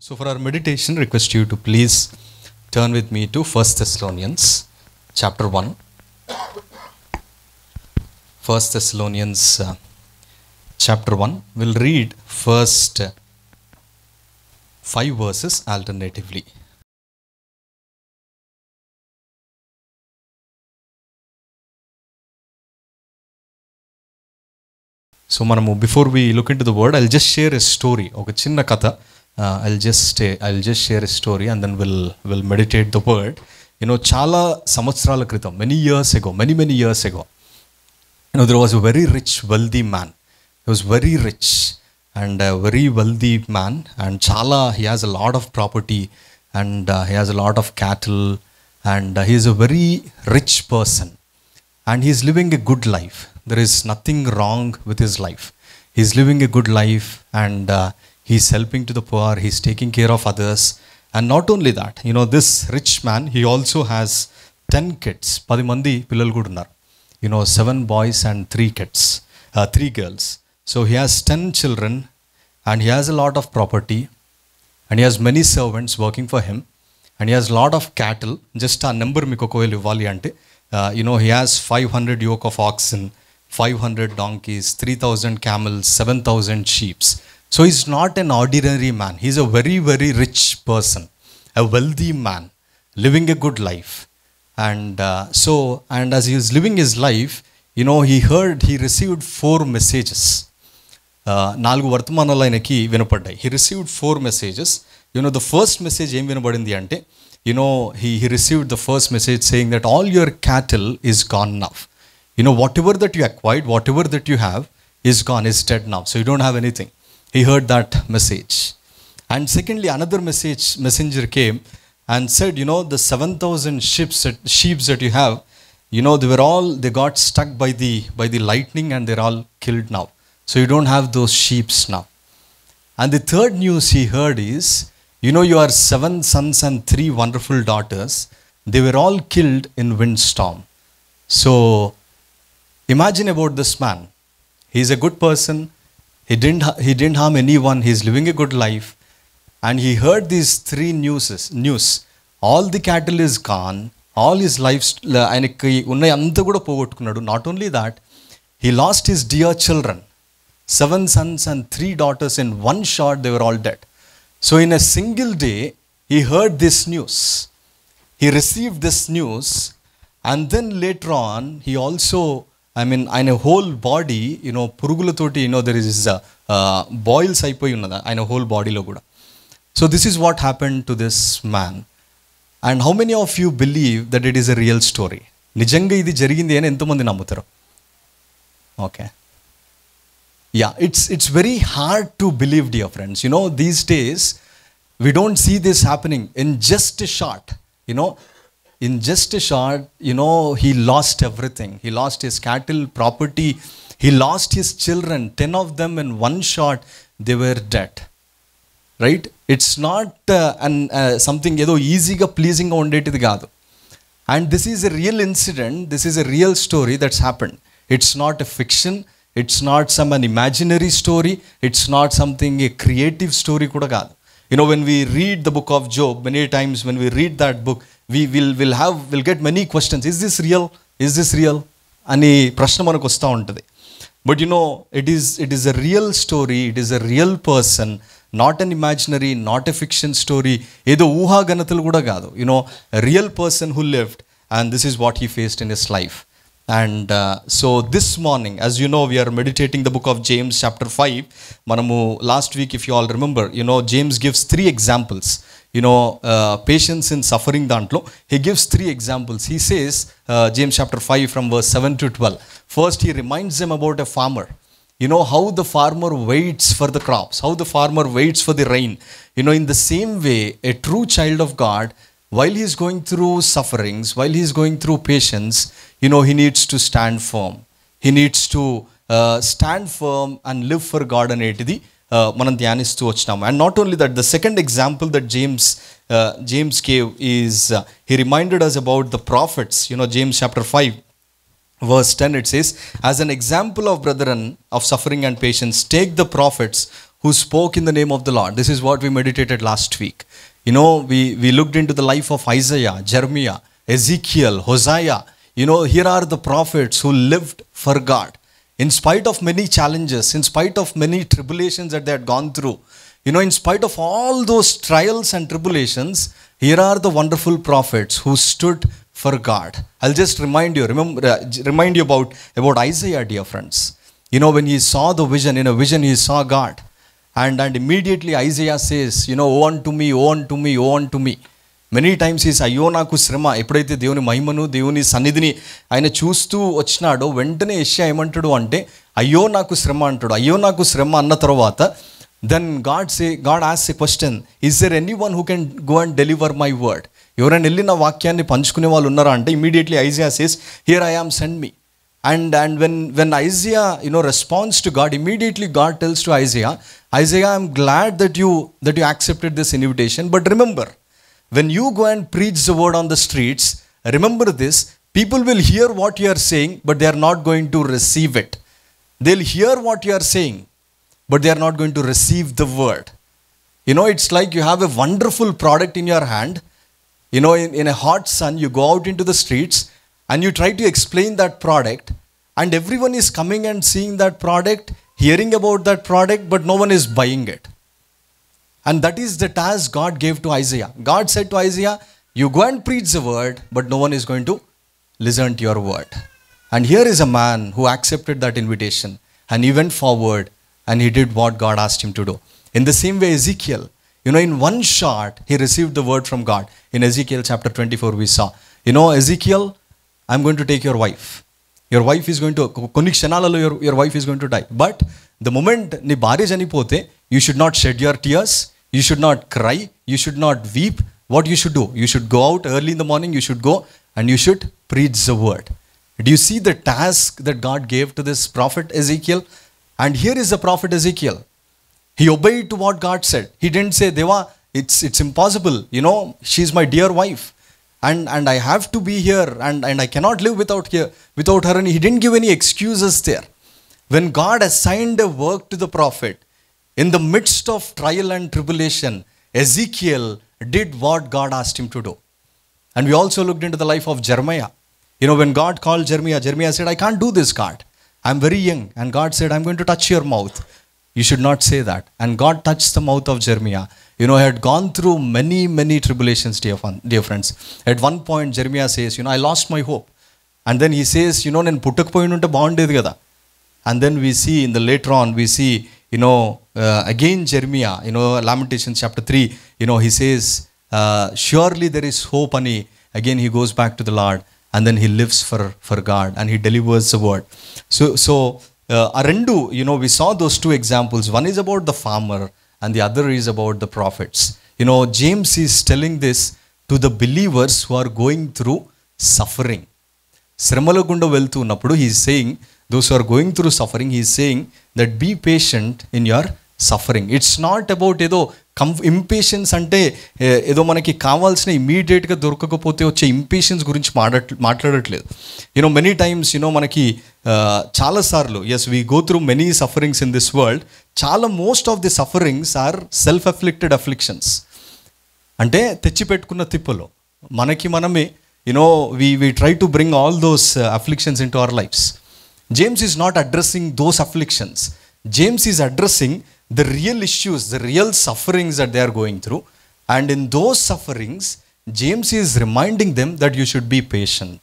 So for our meditation, request you to please turn with me to 1 Thessalonians chapter 1. 1 Thessalonians chapter 1. We'll read first 5 verses alternatively. So manamu, before we look into the word, I'll just share a story. Oka chinna katha. I'll just share a story and then we'll meditate the word. Chala samvatsarala kritam, many years ago, many years ago, there was a very rich, wealthy man. He was very rich and a very wealthy man, and he has a lot of property and he has a lot of cattle, and he is a very rich person and he is living a good life. There is nothing wrong with his life. He is living a good life and he's helping to the poor, he's taking care of others. And not only that, this rich man, he also has 10 kids. 10 mandi pillalu kuda unnaru. 7 boys and 3 kids, 3 girls. So he has 10 children and he has a lot of property and he has many servants working for him and he has a lot of cattle. Just a number meeku okavelu ivvali ante, he has 500 yoke of oxen, 500 donkeys, 3,000 camels, 7,000 sheep. So he's not an ordinary man. He's a very, very rich person, a wealthy man, living a good life. And as he was living his life, he received 4 messages. He received 4 messages. The first message, he received the first message saying that all your cattle is gone now. Whatever that you acquired, whatever that you have is gone, is dead now. So you don't have anything. He heard that message. And secondly, another messenger came and said, the 7,000 sheep that you have, they got struck by the lightning and they're all killed now. So you don't have those sheep now. And the third news he heard is, your 7 sons and 3 wonderful daughters, they were all killed in windstorm. So imagine about this man. He's a good person. He didn't harm anyone. He's living a good life. And he heard these 3 news. All the cattle is gone. All his life, not only that, he lost his dear children. 7 sons and 3 daughters in one shot, they were all dead. So in a single day, he heard this news. He received this news. And then later on, he also, in a whole body, purugulatoti, there is boils aipoyi unnada, in a whole body lo kuda. So this is what happened to this man. And how many of you believe that it is a real story? Nijanga idi jarigindi ani ento mandi nammutaru? Okay. Yeah, it's very hard to believe, dear friends. These days, we don't see this happening. In just a shot, in just a shot, he lost everything. He lost his cattle, property. He lost his children. 10 of them in one shot, they were dead. Right? It's not something easy pleasing on day to the gado. And this is a real incident. This is a real story that's happened. It's not a fiction. It's not an imaginary story. It's not something, a creative story kuda gado. When we read the book of Job, many times when we read that book, we'll get many questions. Is this real? Is this real? Ani prashna manaku vasta untadi. But it is a real story. It is a real person, not an imaginary, not a fiction story. Edo uha ganathalu kuda gadu. A real person who lived, and this is what he faced in his life. And so this morning, as we are meditating the book of James chapter 5. Manamu last week, if you all remember, James gives 3 examples. Patience in suffering dantlo. He gives 3 examples. He says, James chapter 5 from verse 7 to 12. First, he reminds them about a farmer. How the farmer waits for the crops, how the farmer waits for the rain. In the same way, a true child of God, while he is going through sufferings, while he is going through patience, he needs to stand firm. He needs to stand firm and live for God anetidi మనం ధ్యానిస్తూ వచ్చాము. And not only that, the second example that James gave is he reminded us about the prophets. James chapter 5 verse 10, it says, as an example of brethren of suffering and patience, take the prophets who spoke in the name of the Lord. This is what we meditated last week. We looked into the life of Isaiah, Jeremiah, Ezekiel, Hosea. Here are the prophets who lived for God. In spite of many challenges, in spite of many tribulations that they had gone through, in spite of all those trials and tribulations, here are the wonderful prophets who stood for God. I'll just remind you about Isaiah, dear friends. When he saw the vision, in a vision he saw God. And immediately Isaiah says, "Oh unto me, oh unto me, oh unto me." Many times he says, "అయ్యో నాకు శ్రమ." ఎప్పుడైతే దేవుని మహిమను, దేవుని సన్నిధిని ఆయన చూస్తూ వచ్చినాడో వెంటనే యెషయా ఏమంటాడు అంటే, అయ్యో నాకు శ్రమ అంటాడు. అయ్యో నాకు శ్రమ అన్న తర్వాత then God asks a question, is there anyone who can go and deliver my word? ఎవరైనా వెళ్ళి నా వాక్యాన్ని పంచుకునే వాళ్ళు ఉన్నారా అంటే immediately Isaiah says, "Here I am, send me." And when Isaiah responds to God, immediately God tells to Isaiah, I'm glad that you accepted this invitation, but remember, when you go and preach the word on the streets, remember this, people will hear what you are saying, but they are not going to receive it. They'll hear what you are saying, but they are not going to receive the word. It's like you have a wonderful product in your hand. In a hot sun, you go out into the streets and you try to explain that product, and everyone is coming and seeing that product, hearing about that product, but no one is buying it. And that is the task God gave to Isaiah. God said to Isaiah, you go and preach the word, but no one is going to listen to your word. And here is a man who accepted that invitation, and he went forward and he did what God asked him to do. In the same way, Ezekiel, in one shot, he received the word from God. In Ezekiel chapter 24, we saw, Ezekiel, I'm going to take your wife. Your wife is going to, కొన్ని క్షణాలలో your wife is going to die. But the moment నీ భార్య చనిపోతే, you should not shed your tears, you should not cry, you should not weep. What you should do? You should go out early in the morning, you should go and you should preach the word. Do you see the task that God gave to this prophet Ezekiel? And here is the prophet Ezekiel. He obeyed to what God said. He didn't say, Deva, it's impossible, she's my dear wife. And I have to be here, and I cannot live without her. And he didn't give any excuses there. When God assigned a work to the prophet, in the midst of trial and tribulation, Ezekiel did what God asked him to do. And we also looked into the life of Jeremiah. When God called Jeremiah said, I can't do this, God. I'm very young. And God said, I'm going to touch your mouth. You should not say that. And God touched the mouth of Jeremiah. He had gone through many, many tribulations, dear friends. At one point, Jeremiah says, I lost my hope. And then he says, నేను పుట్టకపోయి ఉంటే బాగుండేది కదా. And then we see later on, we see, again Jeremiah, Lamentations chapter 3, he says, surely there is hope, and again he goes back to the Lord, and then he lives for God, and he delivers the word. So rendu, we saw those two examples. One is about the farmer, and the other is about the prophets. James is telling this to the believers who are going through suffering. శ్రమల గుండా వెళ్తూ ఉన్నప్పుడు he is saying, those who are going through suffering, he is saying that be patient in your suffering. It's not about ఏదో impatience అంటే ఏదో మనకి కావాల్సిన ఇమీడియట్గా దొరకకపోతే వచ్చే ఇంపేషన్స్ గురించి మాట్లాడట్లేదు. మెనీ టైమ్స్ మనకి చాలాసార్లు as we go through many sufferings in this world. Most of the sufferings are self afflicted afflictions. అంటే తెచ్చిపెట్టుకున్న తిప్పలు మనకి మనమే we try to bring all those afflictions into our lives. James is not addressing those afflictions. James is addressing the real issues, the real sufferings that they are going through. And in those sufferings, James is reminding them that you should be patient.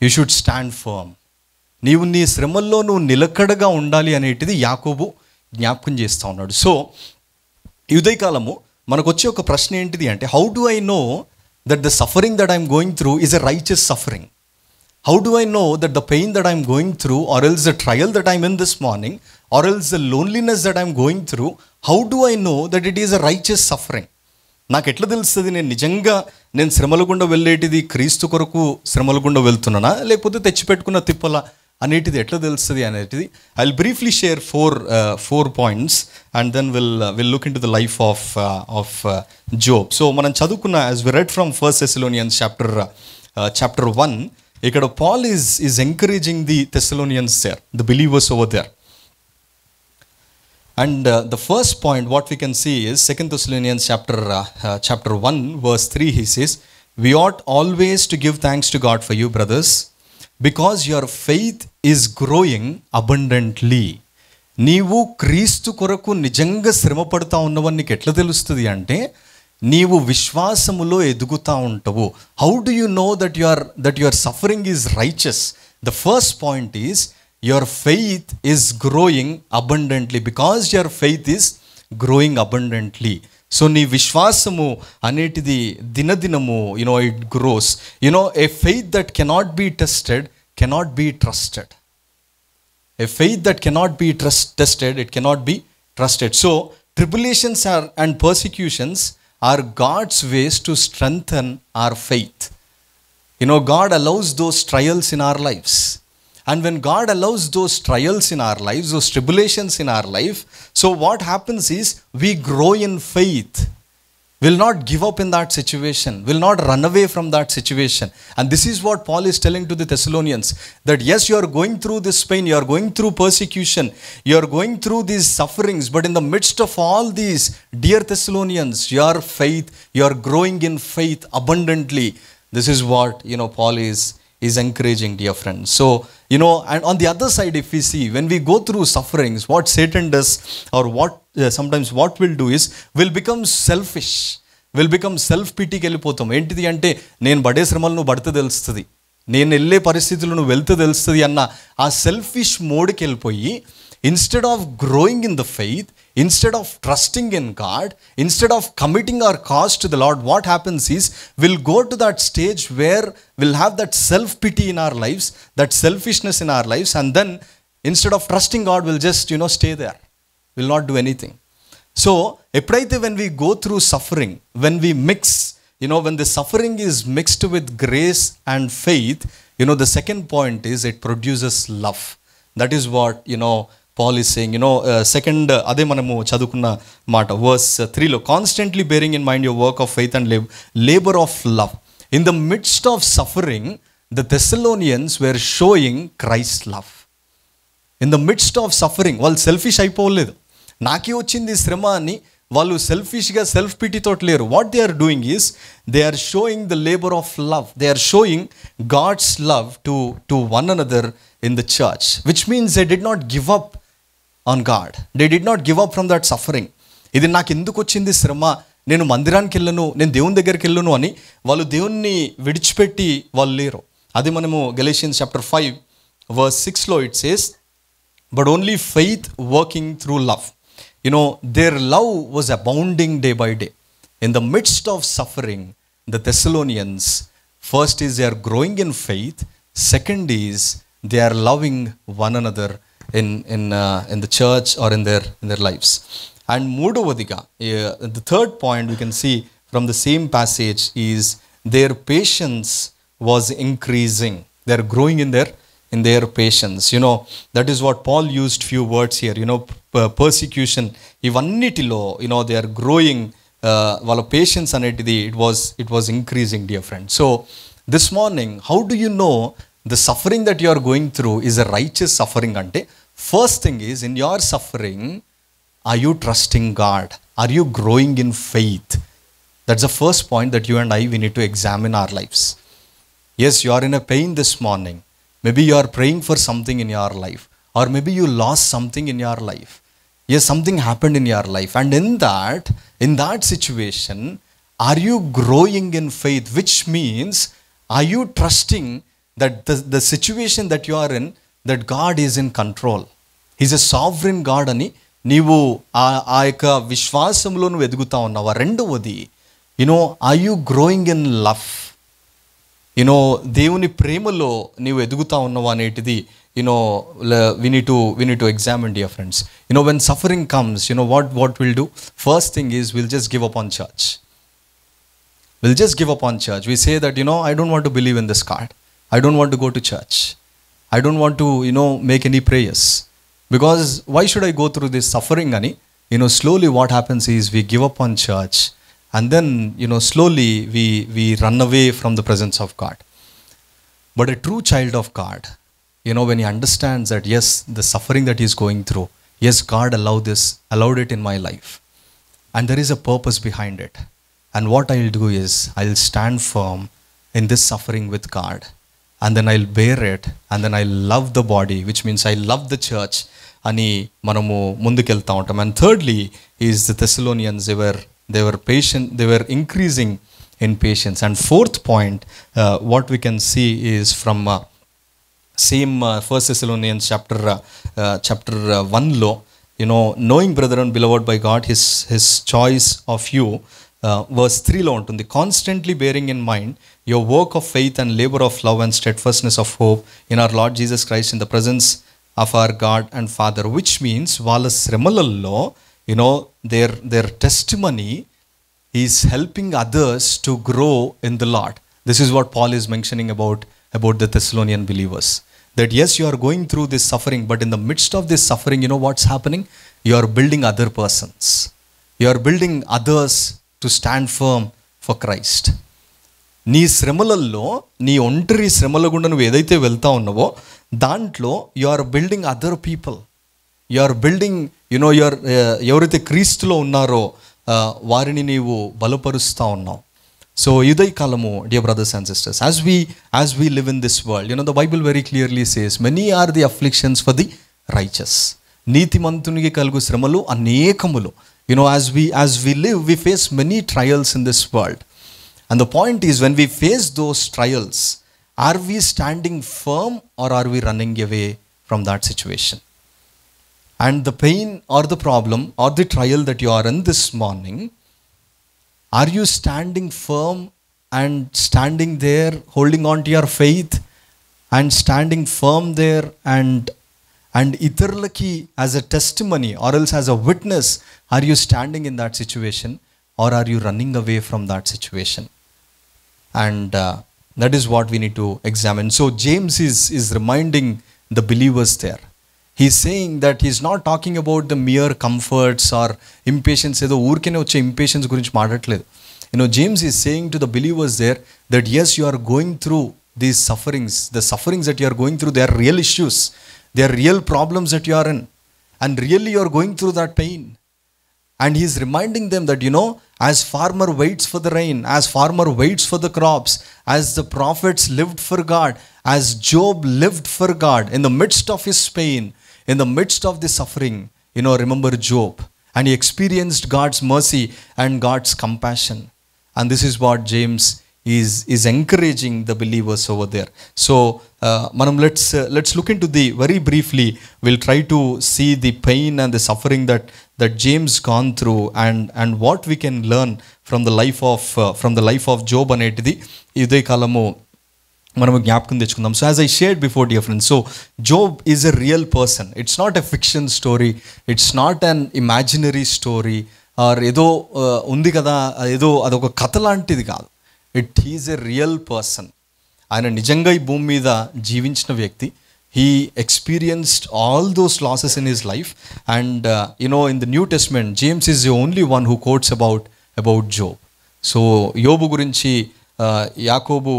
You should stand firm. నీవు నీ శ్రమల్లో నువ్వు నిలకడగా ఉండాలి అనేటిది యాకోబు జ్ఞాపకం చేస్తూ ఉన్నాడు. సో ఈ ఉదయకాలము మనకు వచ్చే ఒక ప్రశ్న ఏంటిది అంటే, how do I know that the suffering that I am going through is a righteous suffering? How do I know that the pain that I am going through, or else the trial that I am in this morning, or else the loneliness that I am going through, how do I know that it is a righteous suffering? నాకు ఎట్లా తెలుస్తుంది నేను శ్రమల గుండా వెళ్ళేటిది క్రీస్తు కొరకు శ్రమల గుండా వెళ్తున్నానా, లేకపోతే తెచ్చిపెట్టుకున్న తిప్పల అనేటిది ఎట్లా తెలుస్తుంది అనేటిది. I will briefly share four points and then will look in to the life of Job. So మనం చదువుకున్న, as we read from 1 Thessalonians chapter 1, ఇక్కడ Paul is encouraging the Thessalonians there, the believers over there. And the first point what we can see is 2 Thessalonians chapter 1 verse 3. He says, we ought always to give thanks to God for you, brothers, because your faith is growing abundantly. నీవు క్రీస్తు కొరకు నిజంగా శ్రమ పడుతూ ఉన్నవని నీకు ఎట్లా తెలుస్తుంది అంటే, నీవు విశ్వాసములో ఎదుగుతూ ఉంటావు. How do you know that your suffering is righteous? The first point is your faith is growing abundantly, because your faith is growing abundantly. So నీ విశ్వాసము అనేటిది దినదినము it grows. A faith that cannot be tested cannot be trusted. A faith that cannot be tested, it cannot be trusted. So tribulations and persecutions are God's ways to strengthen our faith. God allows those trials in our lives. And when God allows those trials in our lives, those tribulations in our life, so what happens is we grow in faith. Will not give up in that situation, will not run away from that situation. And this is what Paul is telling to the Thessalonians, that yes, you are going through this pain, you are going through persecution, you are going through these sufferings, but in the midst of all these, dear Thessalonians, your faith, you are growing in faith abundantly. This is what Paul is encouraging, dear friends. So and on the other side, if we see, when we go through sufferings, what Satan does, or what sometimes what we'll do is, we'll become selfish, we'll become self-pity కి వెళ్ళిపోతాం. ఏంటిది అంటే, నేను పడే శ్రమలు నువ్వు పడితే తెలుస్తుంది, నేను వెళ్ళే పరిస్థితులు నువ్వు వెళ్తే తెలుస్తుంది అన్న ఆ సెల్ఫిష్ మోడ్కి వెళ్ళిపోయి, instead of growing in the faith, instead of trusting in God, instead of committing our cause to the Lord, what happens is, we'll go to that stage where we'll have that self-pity in our lives, that selfishness in our lives, and then instead of trusting God, we'll just stay there, we'll not do anything. So eppadaithe when we go through suffering, when we mix, when the suffering is mixed with grace and faith, the second point is it produces love. That is what Paul is saying. Second, అదే మనము చదువుకున్న మాట verse 3లో, constantly bearing in mind your work of faith and labor of love. In the midst of suffering, the Thessalonians were showing Christ's love. In the midst of suffering, వాళ్ళు selfish అయిపోలేదు. నాకే వచ్చింది శ్రమ అని వాళ్ళు సెల్ఫిష్గా సెల్ఫ్ పిటీతో లేరు. What they are doing is, they are showing the labour of love. They are showing God's love to one another in the church, which means they did not give up on God. They did not give up from that suffering. ఇది నాకు ఎందుకు వచ్చింది శ్రమ, నేను మందిరానికి వెళ్ళను, నేను దేవుని దగ్గరికి వెళ్ళను అని వాళ్ళు దేవుణ్ణి విడిచిపెట్టి వాళ్ళు లేరు. అది మనము Galatians chapter 5 verse 6లో it says, but only faith working through love. Their love was abounding day by day. In the midst of suffering, the Thessalonians, first is they are growing in faith, second is they are loving one another in the church or in their lives. And మూడవదిగా, the third point we can see from the same passage is their patience was increasing. They are growing in their patience. That is what Paul used few words here. Persecution, ఇవన్నిటిలో they are growing. వాళ్ళ patience అనేది it was increasing, dear friend. So this morning, how do you know the suffering that you are going through is a righteous suffering? Ante first thing is, in your suffering, are you trusting God? Are you growing in faith? That's the first point that you and I, we need to examine our lives. Yes, you are in a pain this morning. Maybe you are praying for something in your life, or maybe you lost something in your life. Yes, something happened in your life, and in that situation, are you growing in faith? Which means, are you trusting that the situation that you are in, that God is in control? He's a sovereign God అని నీవు ఆ యొక్క విశ్వాసంలో నువ్వు ఎదుగుతా ఉన్నావా? రెండవది, are you growing in love? దేవుని ప్రేమలో నీవు ఎదుగుతా ఉన్నావా అనేటిది we need to examine, dear friends. When suffering comes, what we'll do? First thing is, we'll just give up on church. We'll just give up on church. We say that, I don't want to believe in this God. I don't want to go to church. I don't want to, make any prayers. Because why should I go through this suffering? Ani, slowly what happens is we give up on church, and then, slowly we run away from the presence of God. But a true child of God, when he understands that, yes, the suffering that he is going through, Yes, God allowed it in my life. And there is a purpose behind it. And what I'll do is, I'll stand firm in this suffering with God. And then I'll bear it. And then I'll love the body, which means I love the church. Ani manamu mundukelta untam. And thirdly is the Thessalonians, they were patient, they were increasing in patience. And fourth point, what we can see is from same 1 Thessalonians chapter 1 lo, knowing, brethren, beloved by God, his choice of you, verse 3 lo untundi, constantly bearing in mind your work of faith and labor of love and steadfastness of hope in our Lord Jesus Christ in the presence of our God and Father. Which means వాళ్ళ శ్రమలలో their testimony is helping others to grow in the Lord. This is what Paul is mentioning about the Thessalonian believers. That yes, you are going through this suffering, but in the midst of this suffering, what's happening? You are building other persons. You are building others to stand firm for Christ. నీ శ్రమలలో, నీ ఒంటరి శ్రమల గుండా నువ్వు ఏదైతే వెళ్తా ఉన్నావో దాంట్లో you are building other people. You are building ఎవరైతే క్రీస్తులో ఉన్నారో వారిని నీవు బలపరుస్తూ ఉన్నావు. So, Uday Kalamu, dear brothers and sisters, as we live in this world, the Bible very clearly says, many are the afflictions for the righteous. Neetimantuniki kalgu sramalu anekamulo. As we live, we face many trials in this world. And the point is, when we face those trials, are we standing firm or are we running away from that situation? And the pain or the problem or the trial that you are in this morning, are you standing firm and standing there, holding on to your faith and standing firm there and itarlaki as a testimony or else as a witness? Are you standing in that situation or are you running away from that situation? And that is what we need to examine. So James is reminding the believers there. He's saying that he's not talking about the mere comforts or impatience. Edo urkene vache impatience gurinchi maatlatledu. James is saying to the believers there that yes, you are going through these sufferings. The sufferings that you are going through, they are real issues. They are real problems that you are in. And really you are going through that pain. And he's reminding them that, as farmer waits for the rain, as farmer waits for the crops, as the prophets lived for God, as Job lived for God in the midst of his pain, in the midst of the suffering, remember Job. And he experienced God's mercy and God's compassion. And this is what James is encouraging the believers over there. So, manam let's look into very briefly, we'll try to see the pain and the suffering that James gone through and what we can learn from the life of Job anetidi iday kalamu మనము జ్ఞాపకం తెచ్చుకుందాం. So as I shared before, dear friends, so Job is a real person. It's not a fiction story, it's not an imaginary story or ఏదో ఉంది కదా, ఏదో అదొక కథ లాంటిది కాదు. It is a real person. ఆయన నిజంగా ఈ భూమి మీద జీవించిన వ్యక్తి. He experienced all those losses in his life. And in the New Testament, James is the only one who quotes about Job. So యోబు గురించి యాకోబు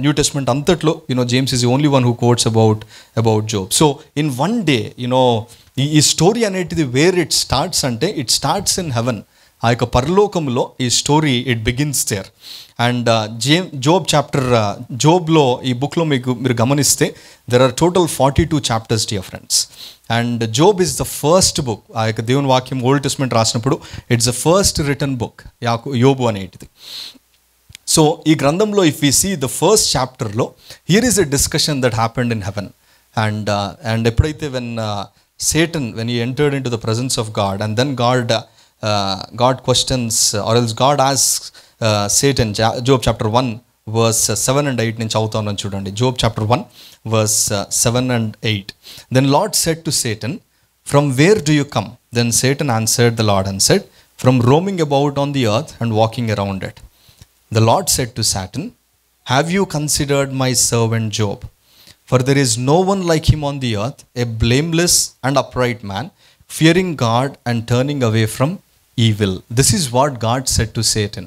న్యూ టెస్ట్మెంట్ అంతట్లో James is the only one who quotes about Job. So in one day ఈ story అనేటిది where it starts అంటే it starts in heaven. ఆ యొక్క పరలోకంలో ఈ story it begins there. And జోబ్లో ఈ బుక్లో మీరు గమనిస్తే there are total 42 chapters, dear friends. And Job is the first book. ఆ యొక్క దేవుని వాక్యం ఓల్డ్ టెస్ట్మెంట్ రాసినప్పుడు it's the first written book యోబు అనేటిది. సో ఈ గ్రంథంలో if you see the first చాప్టర్లో here is a discussion that happened in heaven. And ఎప్పుడైతే when he entered into the presence of God, and then God questions, or else God asks Satan, Job chapter 1 verse 7 and 8 నేను చదువుతాను చూడండి. Job chapter 1 verse 7 and 8. Then Lord said to Satan, from where do you come? Then Satan answered the Lord and said, from roaming about on the earth and walking around it. The Lord said to Satan, have you considered my servant Job? For there is no one like him on the earth, a blameless and upright man, fearing God and turning away from evil. This is what God said to Satan.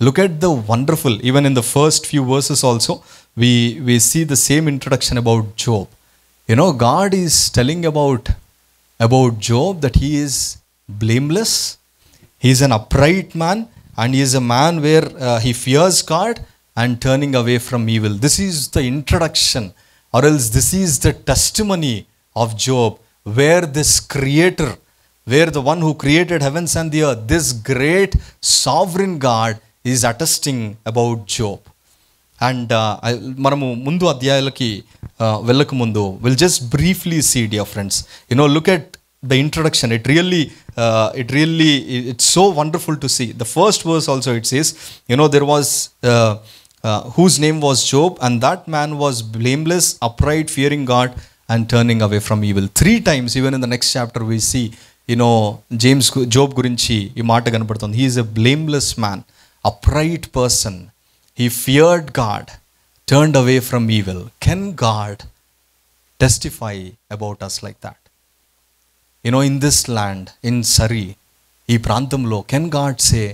Look at the wonderful, even in the first few verses also, we see the same introduction about Job. God is telling about about Job that he is blameless, he is an upright man, and he is a man where he fears God and turning away from evil. This is the introduction, or else this is the testimony of Job, where this creator, where the one who created heavens and the earth, this great sovereign God is attesting about Job. And మనము ముందు అధ్యాయాలకి వెళ్ళక ముందు will just briefly see, dear friends, look at the introduction. It's so wonderful to see. The first verse also it says, there was whose name was Job, and that man was blameless, upright, fearing God and turning away from evil. 3 times, even in the next chapter we see, Job గురించి ఈ మాట కనపడుతుంది. He is a blameless man, upright person. He feared God, turned away from evil. Can God testify about us like that? In this land, in Surrey, ee prantamlo, can God say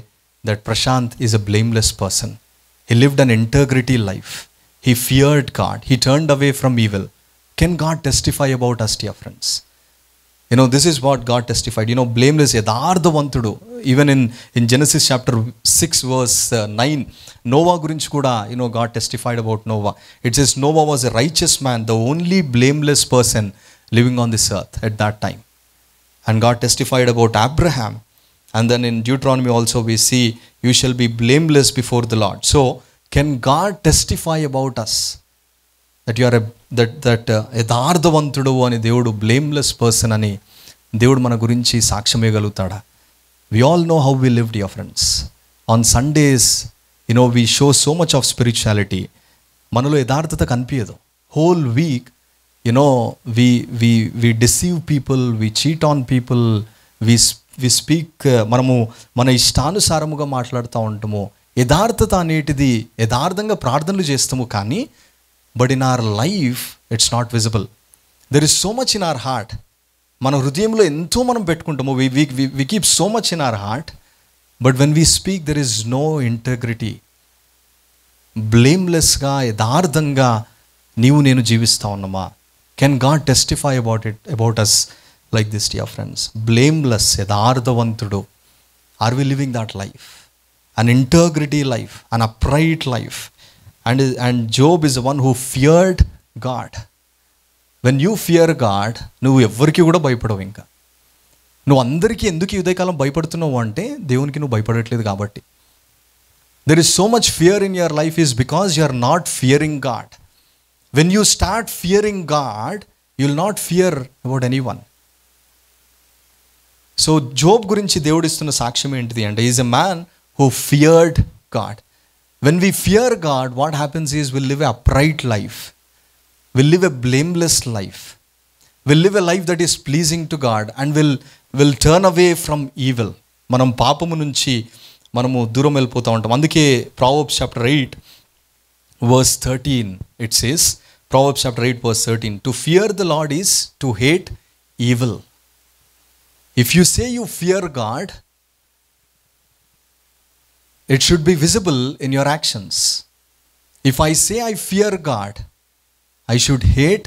that Prashant is a blameless person? He lived an integrity life. He feared God. He turned away from evil. Can God testify about us, dear friends? This is what God testified. Blameless, యథార్థవంతుడు. Even in Genesis chapter 6 verse 9, Noah గురించి కూడా, God testified about Noah. It says Noah was a righteous man, the only blameless person living on this earth at that time. And God testified about Abraham. And then in Deuteronomy also we see, you shall be blameless before the Lord. So, can God testify about us? That you are యథార్థవంతుడు అని దేవుడు, blameless person అని దేవుడు మన గురించి సాక్ష్యం ఇవ్వగలుగుతాడా? We all know how we live, dear friends. On Sundays, we show so much of spirituality. మనలో యథార్థత కనిపించదు. Whole week, we deceive people, we cheat on people, we speak, మనము మన ఇష్టానుసారముగా మాట్లాడుతూ ఉంటాము. యథార్థత అనేటిది, యథార్థంగా ప్రార్థనలు చేస్తాము కానీ, but in our life it's not visible. There is so much in our heart. మన హృదయంలో ఎంతో మనం పెట్టుకుంటాము. we keep so much in our heart, but when we speak there is no integrity. బ్లేమ్లెస్గా, యథార్థంగా నీవు నేను జీవిస్తా ఉన్నామా? Can God testify about us like this, dear friends? Blameless, యథార్థవంతుడు. Are we living that life? An integrity life, an upright life. And Job is the one who feared God. When you fear God, నువ్వు ఎవరికి కూడా భయపడవు. ఇంకా నువ్వు అందరికీ ఎందుకు ఉదయకాలం భయపడుతున్నావు అంటే, దేవునికి నువ్వు భయపడట్లేదు కాబట్టి. There is so much fear in your life is because you are not fearing God. When you start fearing God, you will not fear about anyone. So Job గురించి దేవుడు ఇస్తున్న సాక్ష్యం ఏంటిది అంటే, he is a man who feared God. When we fear God, what happens is we'll live an upright life. We'll live a blameless life. We'll live a life that is pleasing to God, and we'll turn away from evil. మనం పాపము నుంచి మనము దూరం వెళ్ళిపోతూ ఉంటాం. అందుకే Proverbs chapter 8 verse 13 it says, Proverbs chapter 8 verse 13, to fear the Lord is to hate evil. If you say you fear God, it should be visible in your actions. If I say I fear God, I should hate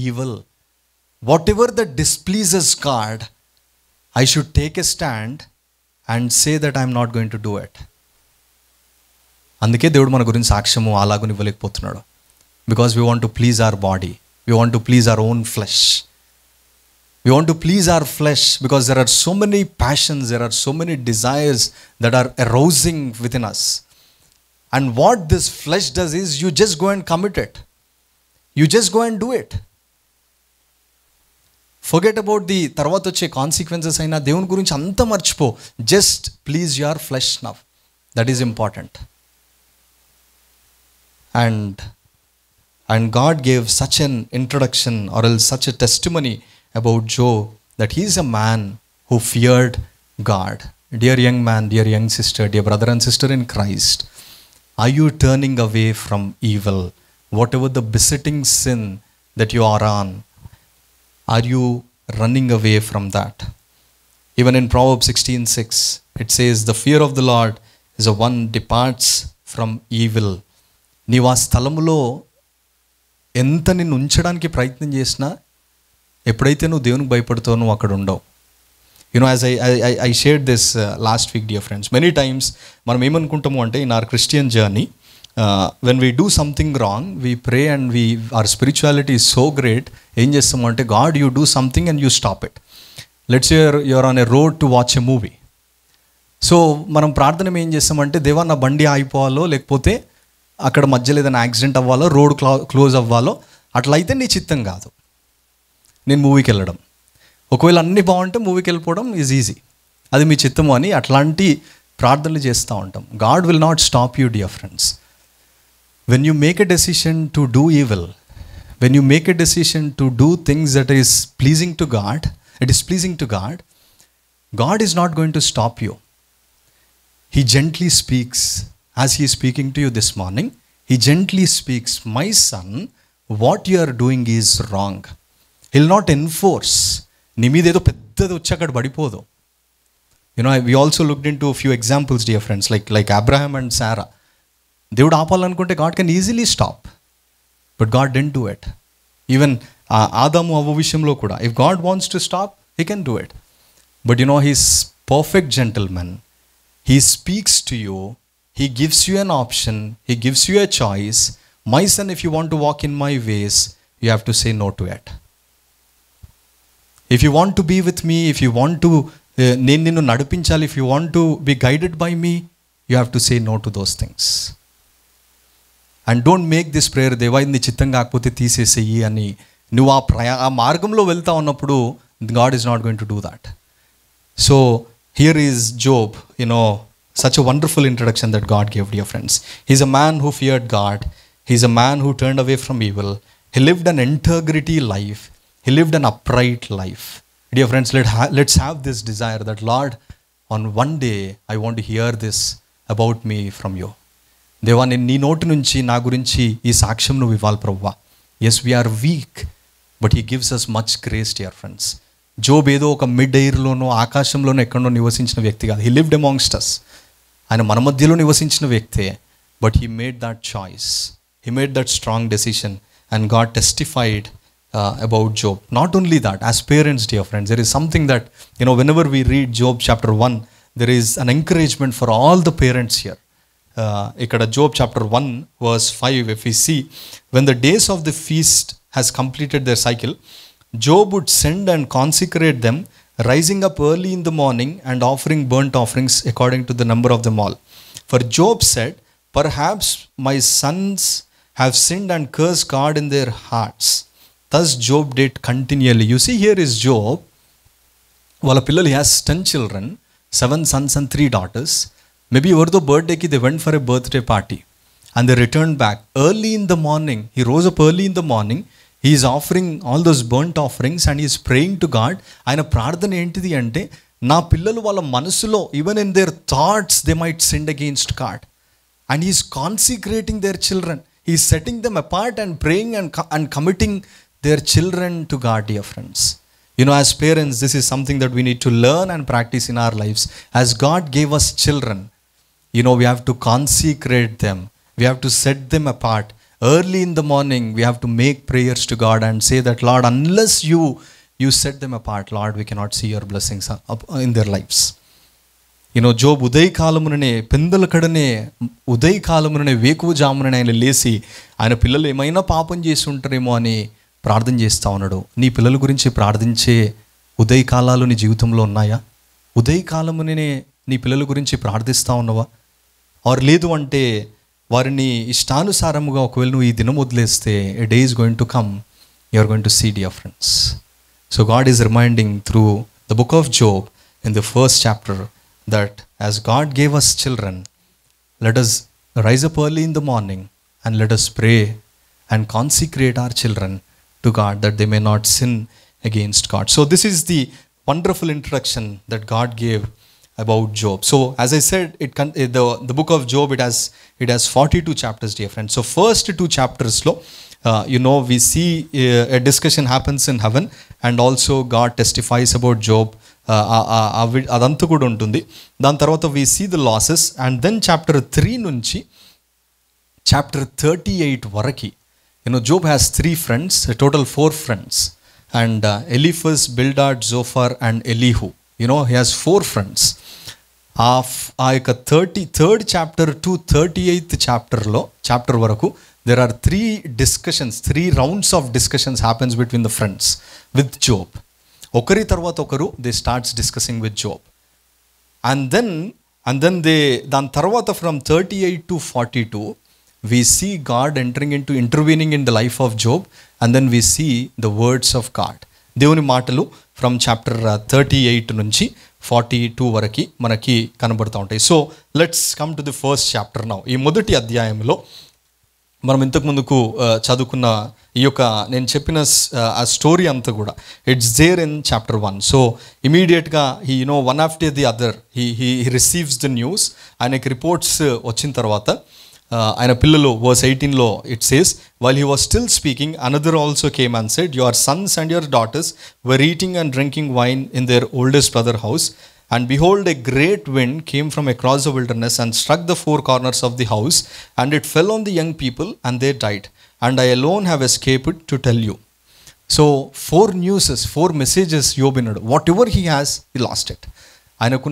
evil. Whatever that displeases God, I should take a stand and say that I am not going to do it. అందుకే దేవుడు మన గురించి సాక్ష్యము అలాగని ఇవ్వలేకపోతున్నాడు. Because we want to please our body. We want to please our own flesh. We want to please our flesh because there are so many passions, there are so many desires that are arousing within us. And what this flesh does is, you just go and commit it. You just go and do it. Forget about the తర్వాత వచ్చే consequences అయినా, దేవుని గురించి అంతా మర్చిపో. Just please your flesh now. That is important. And God gave such an introduction, or else such a testimony about Job, that he is a man who feared God. Dear young man, dear young sister, dear brother and sister in Christ, are you turning away from evil? Whatever the besetting sin that you are on, are you running away from that? Even in Proverbs 16:6 it says, the fear of the Lord is a one departs from evil. నీవు ఆ స్థలములో ఎంత నిన్ను ఉంచడానికి ప్రయత్నం చేసినా, ఎప్పుడైతే నువ్వు దేవునికి భయపడుతావో నువ్వు అక్కడ ఉండవు. As I shared this last week, dear friends, many times మనం ఏమనుకుంటాము అంటే in our Christian journey, when we do something wrong, we pray and our spirituality is so great. ఏం చేస్తాము అంటే, God, you do something and you stop it. Let's say you're on a road to watch a movie. So మనం ప్రార్థన ఏం చేస్తామంటే, దేవా నా బండి ఆగిపోవాలో, లేకపోతే అక్కడ మధ్యలో ఏదైనా యాక్సిడెంట్ అవ్వాలో, రోడ్ క్లోజ్ అవ్వాలో, అట్లయితే నీ చిత్తం కాదు నేను మూవీకి వెళ్ళడం. ఒకవేళ అన్నీ బాగుంటే మూవీకి వెళ్ళిపోవడం ఈజ్ ఈజీ, అది మీ చిత్తము అని అట్లాంటి ప్రార్థనలు చేస్తూ ఉంటాం. God will not stop you, dear friends. When you make a decision to do evil, when you make a decision to do things that is pleasing to God, it is pleasing to God, God is not going to stop you. He gently speaks, as he is speaking to you this morning, he gently speaks, my son, what you are doing is wrong. He'll not enforce. నీ మీద ఏదో పెద్దది వచ్చి అక్కడ పడిపోదు. We also looked into a few examples, dear friends, like Abraham and Sarah. దేవుడు ఆపాలనుకుంటే God can easily stop, but God didn't do it. Even ఆదాము అవ్వ విషయంలో కూడా, if God wants to stop, he can do it. But he's perfect gentleman. He speaks to you, he gives you an option, he gives you a choice. My son, if you want to walk in my ways, you have to say no to it. If you want to be with me, if you want to నేను నిన్ను నడిపించాలి, if you want to be guided by me, you have to say no to those things. And don't make this prayer, దేవా ఇది నీ చిత్తం కాకపోతే తీసేసేయి అని. నువ్వు ఆ మార్గంలో వెళ్తా ఉన్నప్పుడు God is not going to do that. So here is Job, such a wonderful introduction that God gave, dear friends. He's a man who feared God. He's a man who turned away from evil. He lived an integrity life. He lived an upright life. Dear friends, let's have this desire that, Lord, on one day I want to hear this about me from you. దేవా నీ నోటి నుంచి నా గురించి ఈ సాక్ష్యం నువ్వు ఇవ్వాలి ప్రభువా. Yes, we are weak, but he gives us much grace, dear friends. Job ఏదో ఒక మిడ్ ఎయిర్లోనో ఆకాశంలోనో ఎక్కడో నివసించిన వ్యక్తి కాదు. హీ లివ్డ్ అమాంగ్స్ట్ అస్. ఆయన మన మధ్యలో నివసించిన వ్యక్తే. But he made that choice, he made that strong decision and God testified about Job. Not only that, as parents, dear friends, there is something that whenever we read Job chapter 1, there is an encouragement for all the parents here. ఇక్కడ Job chapter 1 verse 5, if we see, when the days of the feast has completed their cycle, Job would send and consecrate them, rising up early in the morning and offering burnt offerings according to the number of them all. For Job said, perhaps my sons have sinned and cursed God in their hearts. Thus Job did continually. You see, here is Job. Wala pillalu, he has 10 children, 7 sons and 3 daughters. Maybe everdo birthday ki they went for a birthday party and they returned back early in the morning. He rose up early in the morning. He is offering all those burnt offerings and he is praying to God. ఆయన ప్రార్థన ఏంటిది అంటే, నా పిల్లలు వాళ్ళ మనసులో, even in their thoughts, they might sin against God, and he is consecrating their children. He is setting them apart and praying and committing their children to God, dear friends. As parents, this is something that we need to learn and practice in our lives. As God gave us children, we have to consecrate them. We have to set them apart. Early in the morning, we have to make prayers to God and say that, Lord, unless you set them apart, Lord, we cannot see your blessings in their lives. Job ఉదయకాలముననే, పెందల కడనే ఉదయకాలముననే, వేకువజాముననే ఆయన లేచి ఆయన పిల్లలు ఏమైనా పాపం చేసి ఉంటారేమో అని ప్రార్థన చేస్తూ ఉన్నాడు. నీ పిల్లల గురించి ప్రార్థించే ఉదయకాలాలు నీ జీవితంలో ఉన్నాయా? ఉదయకాలముననే నీ పిల్లల గురించి ప్రార్థిస్తూ ఉన్నావా? ఆర్ లేదు అంటే వారిని ఇష్టానుసారముగా ఒకవేళ నువ్వు ఈ దినం వదిలేస్తే, a day is going to come, you are going to see, dear friends. So God is reminding through the book of Job in the first chapter that as God gave us children, let us rise up early in the morning and let us pray and consecrate our children to God that they may not sin against God. So this is the wonderful introduction that God gave about Job. So as I said, the book of Job, it has 42 chapters, dear friends. So first 2 chapters lo we see a discussion happens in heaven, and also God testifies about Job. అదంతా కూడా ఉంటుంది. దాని తర్వాత we see the losses, and then chapter 3 నుంచి chapter 38 వరకు Job has 3 friends, a total 4 friends. and Eliphaz, Bildad, Zophar and Elihu. He has 4 friends. ఆ యొక్క 33rd chapter to 38th chapter వరకు there are 3 rounds of discussions happens between the friends with Job. ఒకరి తర్వాత ఒకరు they starts discussing with Job, and then they దాని తర్వాత from 38 to 42 we see God intervening in the life of Job, and then we see the words of God. దేవుని మాటలు from chapter 38 నుంచి 42 వరకు మనకి కనబడుతూ ఉంటాయి. So let's come to the first chapter now. ఈ మొదటి అధ్యాయంలో మనం ఇంతకుముందుకు చదువుకున్న ఈ యొక్క నేను చెప్పిన ఆ స్టోరీ అంతా కూడా it's there in chapter 1. So ఇమీడియట్గా one after the other he receives the news. ఆయనకి రిపోర్ట్స్ వచ్చిన తర్వాత ఆయన పిల్లలు వర్స్ 18లో it says, while he was still speaking, another also came and said, your sons and your daughters were eating and drinking wine in their oldest brother's house, and behold, a great wind came from across the wilderness and struck the 4 corners of the house, and it fell on the young people and they died, and I alone have escaped to tell you. So 4 messages Job vinnadu. Whatever he has, he lost it.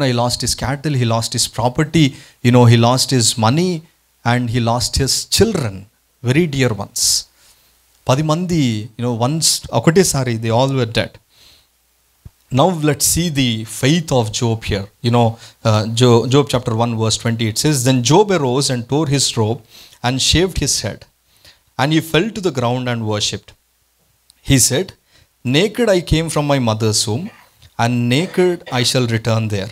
He lost his cattle, he lost his property, he lost his money, and he lost his children, very dear ones. 10 mandi, once ఒకటేసారి they all were dead. Now let's see the faith of Job here. Job chapter 1 verse 20, it says, then Job arose and tore his robe and shaved his head, and he fell to the ground and worshipped. He said, naked I came from my mother's womb, and naked I shall return there.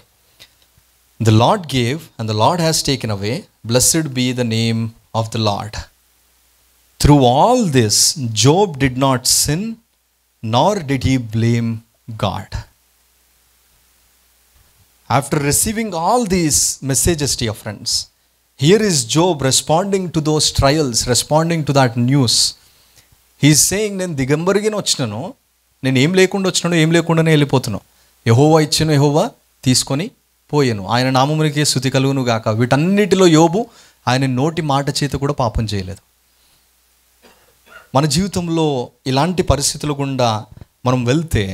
The Lord gave, and the Lord has taken away. Blessed be the name of the Lord. Through all this, Job did not sin, nor did he blame God. After receiving all these messages, dear friends, here is Job responding to those trials, responding to that news. He is saying, నేను దిగంబరిగానే వచ్చినాను, నేను ఏం లేకుండానే వెళ్ళిపోతున్నాను. యెహోవా ఇచ్చిన యెహోవా తీసుకొని పోయాను, ఆయన నామమునికే స్తుతి కలుగును గాక. వీటన్నిటిలో యోబు ఆయన నోటి మాట చేత కూడా పాపం చేయలేదు. మన జీవితంలో ఇలాంటి పరిస్థితుల గుండా మనం వెళ్తే,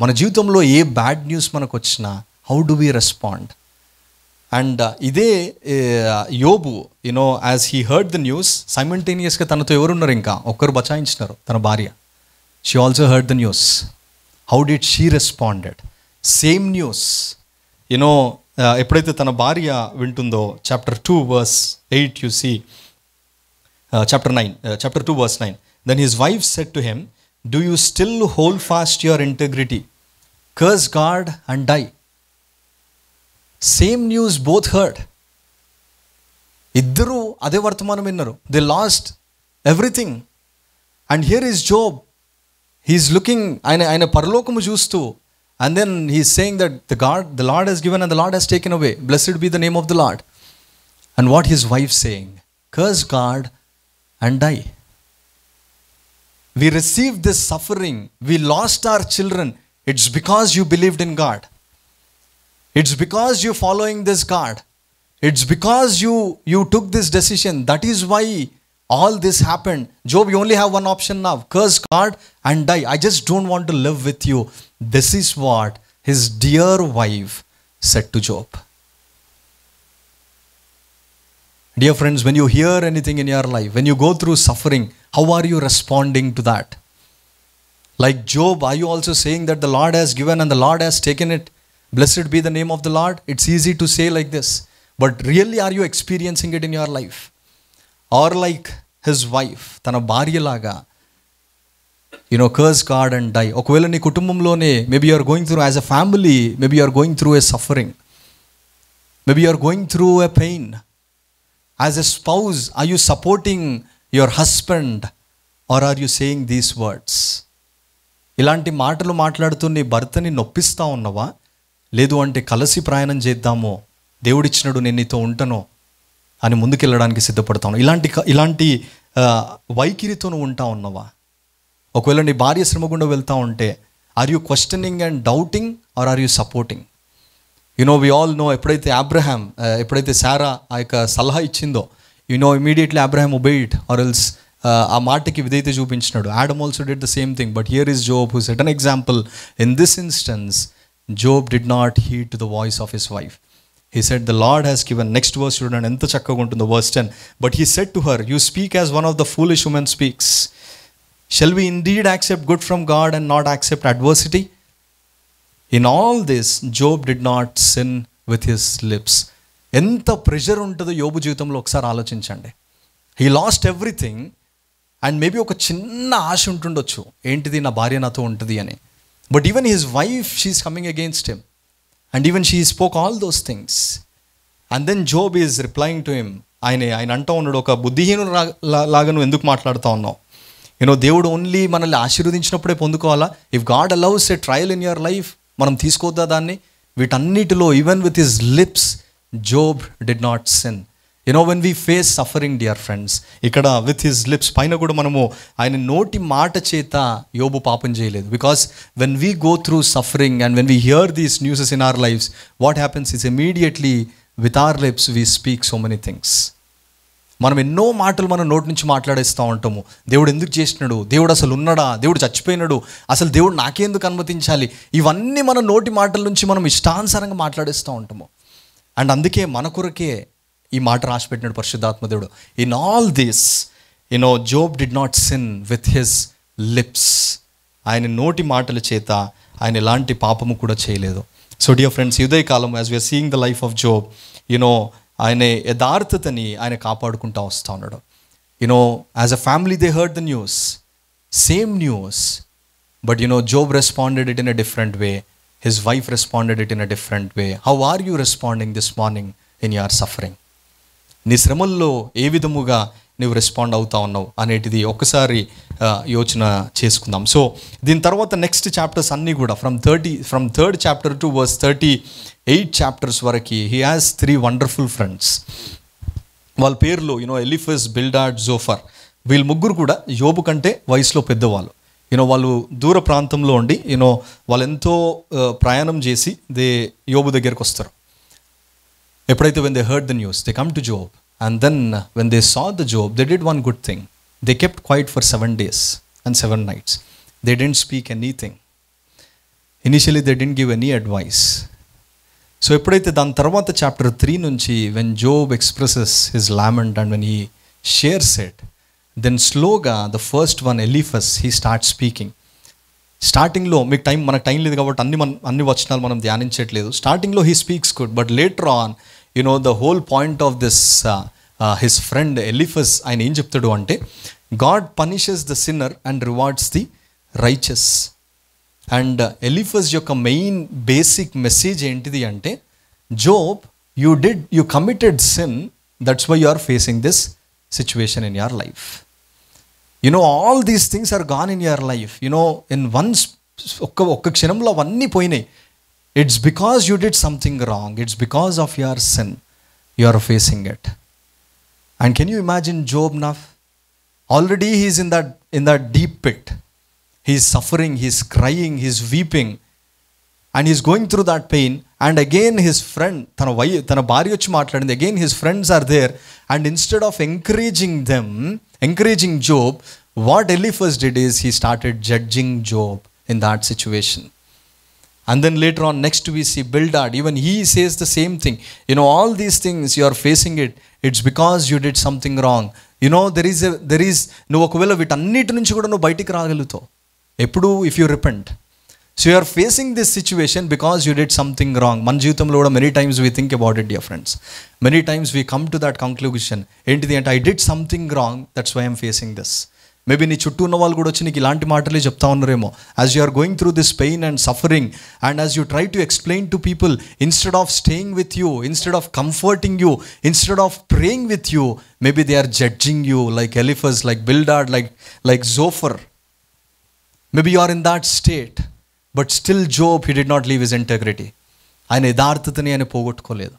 మన జీవితంలో ఏ బ్యాడ్ న్యూస్ మనకు వచ్చినా how do we respond? And ఇదే యోబు as he heard the news, సైమల్టేనియస్గా తనతో ఎవరున్నారు, ఇంకా ఒక్కరు బచాయించినారు, తన భార్య. She also heard the news. How did she responded? Same news ఎప్పుడైతే తన భార్య వింటుందో, chapter 2 verse 8 you see, chapter 2 verse 9, then his wife said to him, do you still hold fast your integrity? Curse God and die. Same news both heard. ఇద్దరు అదే వర్తమానం విన్నారు. They lost everything. And here is Job. He is looking, ఆయన పరలోకము చూస్తూ, and then he is saying that the Lord has given and the Lord has taken away. Blessed be the name of the Lord. And what his wife saying? Curse God and die. We received this suffering. We lost our children. It's because you believed in God. It's because you're following this God. It's because you took this decision. That is why all this happened. Job, you only have one option now. Curse God and die. I just don't want to live with you. This is what his dear wife said to Job. Dear friends, when you hear anything in your life, when you go through suffering, how are you responding to that? Like Job, are you also saying that the Lord has given and the Lord has taken it? Blessed be the name of the Lord. It's easy to say like this, but really are you experiencing it in your life? Or like his wife, తన భార్యలాగా curse God and die. ఒకవేళ నీ కుటుంబంలోనే maybe you are going through, as a family, maybe you are going through a suffering, maybe you are going through a pain. As a spouse, are you supporting your husband or are you saying these words? ఇలాంటి మాటలు మాట్లాడుతూ నీ భర్తని నొప్పిస్తా ఉన్నవా, లేదు అంటే కలిసి ప్రయాణం చేద్దామో, దేవుడిచ్చినడు నేను నీతో ఉంటానో అని ముందుకెళ్ళడానికి సిద్ధపడతాను, ఇలాంటి వైఖరితో నువ్వు ఉంటా ఉన్నవా? ఒకవేళ నీ భార్య శ్రమ గుండా వెళ్తూ ఉంటే, are you questioning and doubting or are you supporting? We all know, ఎప్పుడైతే శారా ఆ యొక్క సలహా ఇచ్చిందో, immediately Abraham obeyed, or else ఆ మాటకి విధేయత చూపించినాడు. Adam also did the same thing. But here is Job who set an example. In this instance, Job did not heed to the voice of his wife. He said, the Lord has given, next verse చూడండి ఎంత చక్కగా ఉంటుందో, verse 10. But he said to her, you speak as one of the foolish women speaks. Shall we indeed accept good from God and not accept adversity? In all this, Job did not sin with his lips. ఎంత pressure ఉంటుందో యోబు జీవితంలో ఒకసారి ఆలోచించండి. He lost everything. And maybe ఒక చిన్న ఆశ ఉంటుండొచ్చు, ఏంటిది నా భార్య నాతో ఉంటుంది అని. But even his wife she is coming against him and even she spoke all those things. And then Job is replying to him. ఆయన అంటూ ఉన్నాడు, ఒక బుద్ధిహీనుడు లాగా నువ్వు ఎందుకు మాట్లాడుతూ ఉన్నావు? దేవుడు ఓన్లీ మనల్ని ఆశీర్వదించినప్పుడే పొందుకోవాలా? If God allows a trial in your life, మనం తీసుకోద్దా దాన్ని? వీటన్నిటిలో even with his lips Job did not sin. when we face suffering, dear friends, ఇక్కడ with his lips పైన కూడా మనము ఆయన నోటి మాట చేత యోబు పాపం చేయలేదు. Because when we go through suffering and when we hear these news in our lives, what happens is immediately with our lips we speak so many things. మనం ఎన్నో మాటలు మన నోటి నుంచి మాట్లాడేస్తూ ఉంటాము. దేవుడు ఎందుకు చేసినాడు, దేవుడు అసలు ఉన్నాడా, దేవుడు చచ్చిపోయినాడు, అసలు దేవుడు నాకెందుకు అనుమతించాలి, ఇవన్నీ మన నోటి మాటల నుంచి మనం ఇష్టానుసారంగా మాట్లాడేస్తూ ఉంటాము. అండ్ అందుకే మన కొరకే ఈ మాట రాసి పెట్టినాడు పరిశుద్ధాత్మ దేవుడు. In all this Job did not sin with his lips. ఆయన నోటి మాటల చేత ఆయన ఎలాంటి పాపము కూడా చేయలేదు. సో డియర్ ఫ్రెండ్స్, ఉదయ కాలం as we are seeing the life of Job, ఆయన యథార్థతని ఆయన కాపాడుకుంటూ వస్తూ ఉన్నాడు. As a family they heard the news, same news, but Job responded it in a different way. His wife responded it in a different way. How are you responding this morning in your suffering? నీ శ్రమల్లో ఏ విధముగా నువ్వు respond అవుతా ఉన్నావు అనేటిది ఒకసారి యోచన చేసుకుందాం. సో దీని తర్వాత నెక్స్ట్ చాప్టర్స్ అన్నీ కూడా from third chapter to verse 38 chapters వరకు హీ హ్యాస్ 3 వండర్ఫుల్ ఫ్రెండ్స్. వాళ్ళ పేర్లు ఎలిఫజ్, బిల్డాడ్, జోఫర్. వీళ్ళు ముగ్గురు కూడా యోబు కంటే వయసులో పెద్దవాళ్ళు. వాళ్ళు దూర ప్రాంతంలో ఉండి వాళ్ళు ఎంతో ప్రయాణం చేసి యోబు దగ్గరికి వస్తారు. ఎప్పుడైతే when they heard the news, they come to Job, and then when they saw the Job, they did one good thing. They kept quiet for 7 days and 7 nights. They didn't speak anything. Initially they didn't give any advice. So ఎప్పుడైతే దాని తర్వాత chapter 3 నుంచి when Job expresses his lament and when he shares it, then slowగా the first one, Eliphaz, he starts speaking. స్టార్టింగ్లో మనకు time లేదు కాబట్టి అన్ని వచనాలు మనం ధ్యానించట్లేదు. స్టార్టింగ్లో he speaks good, but later on the whole point of this his friend Eliphaz ఆయన ఏం చెప్తాడు అంటే, God punishes the sinner and rewards the righteous. And Eliphaz యొక్క మెయిన్ బేసిక్ మెసేజ్ ఏంటిది అంటే, Job you committed sin, that's why you are facing this situation in your life. all these things are gone in your life. In ఒక్క క్షణంలో అవన్నీ పోయినాయి. It's because you did something wrong. It's because of your sin you are facing it. And can you imagine Job now? Already he's in that deep pit. He's suffering, he's crying, he's weeping, and he's going through that pain. And again his friend, tana bhari vachi maatladindi, again his friends are there, and instead of encouraging Job, what Eliphaz did is he started judging Job in that situation. And then later on, next we see Bildad, even he says the same thing. All these things you are facing it's because you did something wrong. there is నువ్వు ఒకవేళ వీటన్నిటి నుంచి కూడా నువ్వు బయటికి రాగలుగుతావు ఎప్పుడు, if you repent. So you are facing this situation because you did something wrong. మన జీవితంలో కూడా many times we think about it, dear friends. Many times we come to that conclusion. ఏంటిది అంటే, I did something wrong, that's why I'm facing this. Maybe నీ చుట్టూ ఉన్న వాళ్ళు కూడా వచ్చి నీకు ఇలాంటి మాటలే చెప్తా ఉన్నారేమో. As you are going through this pain and suffering, and as you try to explain to people, instead of staying with you, instead of comforting you, instead of praying with you, maybe they are judging you like Eliphaz, like Bildad, like Zophar. Maybe you are in that state, but still Job he did not leave his integrity. ఆయన యథార్థతని ఆయన పోగొట్టుకోలేదు.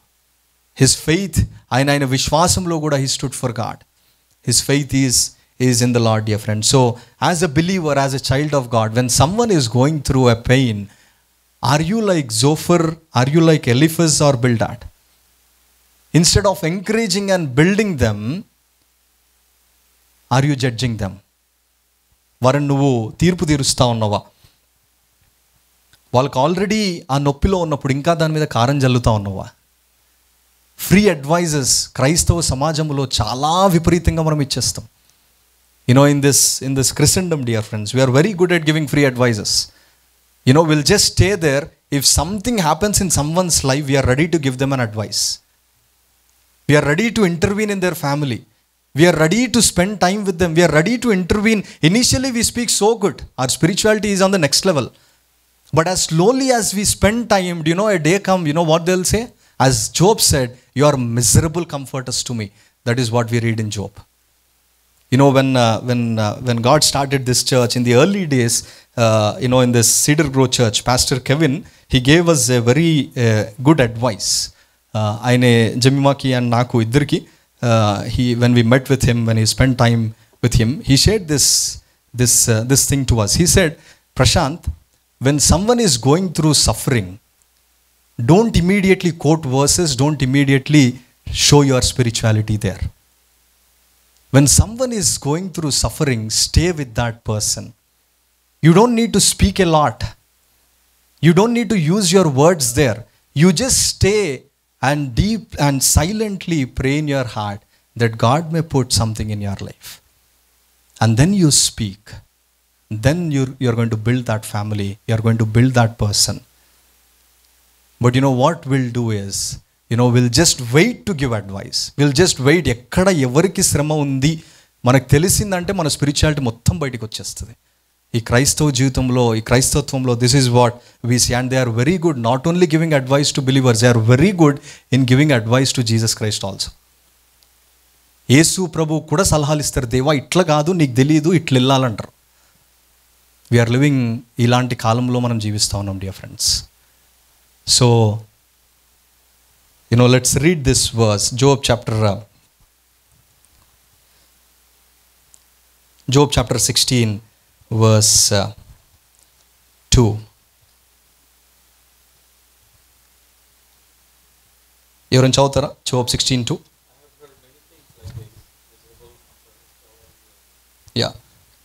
His faith, ఆయన విశ్వాసంలో కూడా he stood for God. His faith is in the Lord, dear friend. So as a believer, as a child of God, when someone is going through a pain, are you like Zophar? Are you like Eliphaz or Bildad? Instead of encouraging and building them, are you judging them? వారిని నువ్వు తీర్పు తీరుస్తూ ఉన్నావా? వాళ్ళకి already ఆ నొప్పిలో ఉన్నప్పుడు ఇంకా దాని మీద కారం జల్లుతూ ఉన్నావా? ఫ్రీ అడ్వైజెస్ క్రైస్తవ సమాజంలో చాలా విపరీతంగా మనం ఇచ్చేస్తాం. in this Christendom, dear friends, we are very good at giving free advices. We'll just stay there. If something happens in someone's life, we are ready to give them an advice. We are ready to intervene in their family. We are ready to spend time with them. We are ready to intervene. Initially we speak so good. Our spirituality is on the next level. But as slowly as we spend time, a day come, what they'll say? As Job said, you are miserable comforters to me. That is what we read in Job. When God started this church in the early days, in this Cedar Grove Church, Pastor Kevin, he gave us a very good advice. Aine Jemimaki and Naku iddarki, when we met with him, when he spent time with him, he shared this thing to us. He said, Prashant, when someone is going through suffering, don't immediately quote verses, don't immediately show your spirituality there. When someone is going through suffering, stay with that person. You don't need to speak a lot. You don't need to use your words there. You just stay and deep and silently pray in your heart that God may put something in your life. And then you speak. Then you're going to build that family. You're going to build that person. But what we'll do is, we'll just wait to give advice. We'll just wait. ఎక్కడ ఎవరికి శ్రమ ఉంది మనకు తెలిసిందంటే మన spirituality మొత్తం బయటకు వచ్చేస్తుంది. ఈ క్రైస్తవ జీవితంలో, ఈ క్రైస్తవత్వంలో, this is what we see. And they are very good not only giving advice to believers, they are very good in giving advice to Jesus Christ also. యేసు ప్రభు కూడా సలహాలు ఇస్తారు. దేవా ఇట్లా కాదు, నీకు తెలియదు, ఇట్లా వెళ్ళాలంటారు. వీఆర్ లివింగ్ ఇలాంటి కాలంలో మనం జీవిస్తూ ఉన్నాం, dear friends. So let's read this verse, Job chapter 16 verse 2. ఎవరైనా చదువుతారా? Job 16:2. Yeah,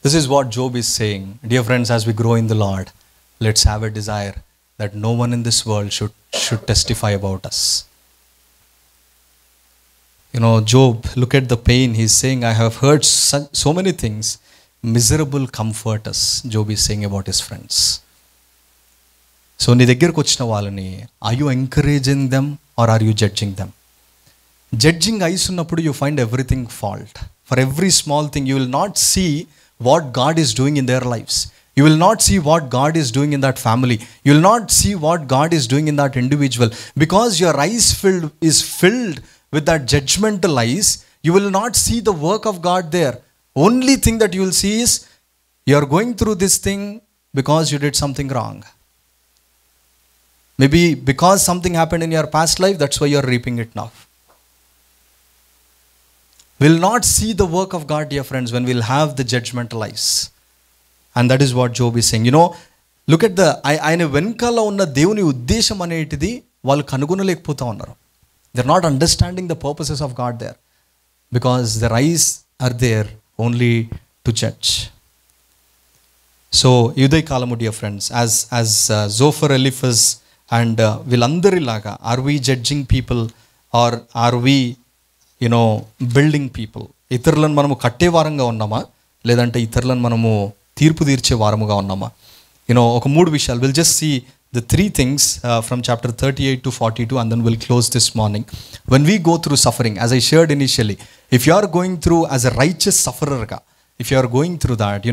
this is what Job is saying. Dear friends, as we grow in the Lord, let's have a desire that no one in this world should testify about us. Job, look at the pain. He's saying, I have heard so many things. Miserable comforters, Job is saying about his friends. So నీ దగ్గరకు వచ్చిన వాళ్ళని, are you encouraging them or are you judging them? Judging eyes ఉన్నప్పుడు you find everything fault. For every small thing, you will not see what God is doing in their lives. You will not see what God is doing in that family. You will not see what God is doing in that individual. Because your eyes is filled with that judgmental eyes, you will not see the work of God there. Only thing that you will see is, you are going through this thing because you did something wrong. Maybe because something happened in your past life, that's why you are reaping it now. We'll not see the work of God, dear friends, when we'll have the judgmental eyes. And that is what Job is saying. Look at ఆయన వెనకాల ఉన్న దేవుని ఉద్దేశం అనేటిది వాళ్ళు కనుగొనలేకపోతా ఉన్నారు. They're not understanding the purposes of God there, because their eyes are there only to judge. So Uday Kalamu, dear friends, as Zophar, Eliphaz and villandarilaga, are we judging people or are we building people? ఇతరులను మనము కట్టే వారంగా ఉన్నామా, లేదంటే ఇతరులను మనము తీర్పు తీర్చే వారముగా ఉన్నామా? ఒక మూడు విషయాలు. We'll just see the three things from chapter 38 to 42, and then we'll close this morning. When we go through suffering, as I shared initially, if you are going through as a righteous sufferer, if you are going through that,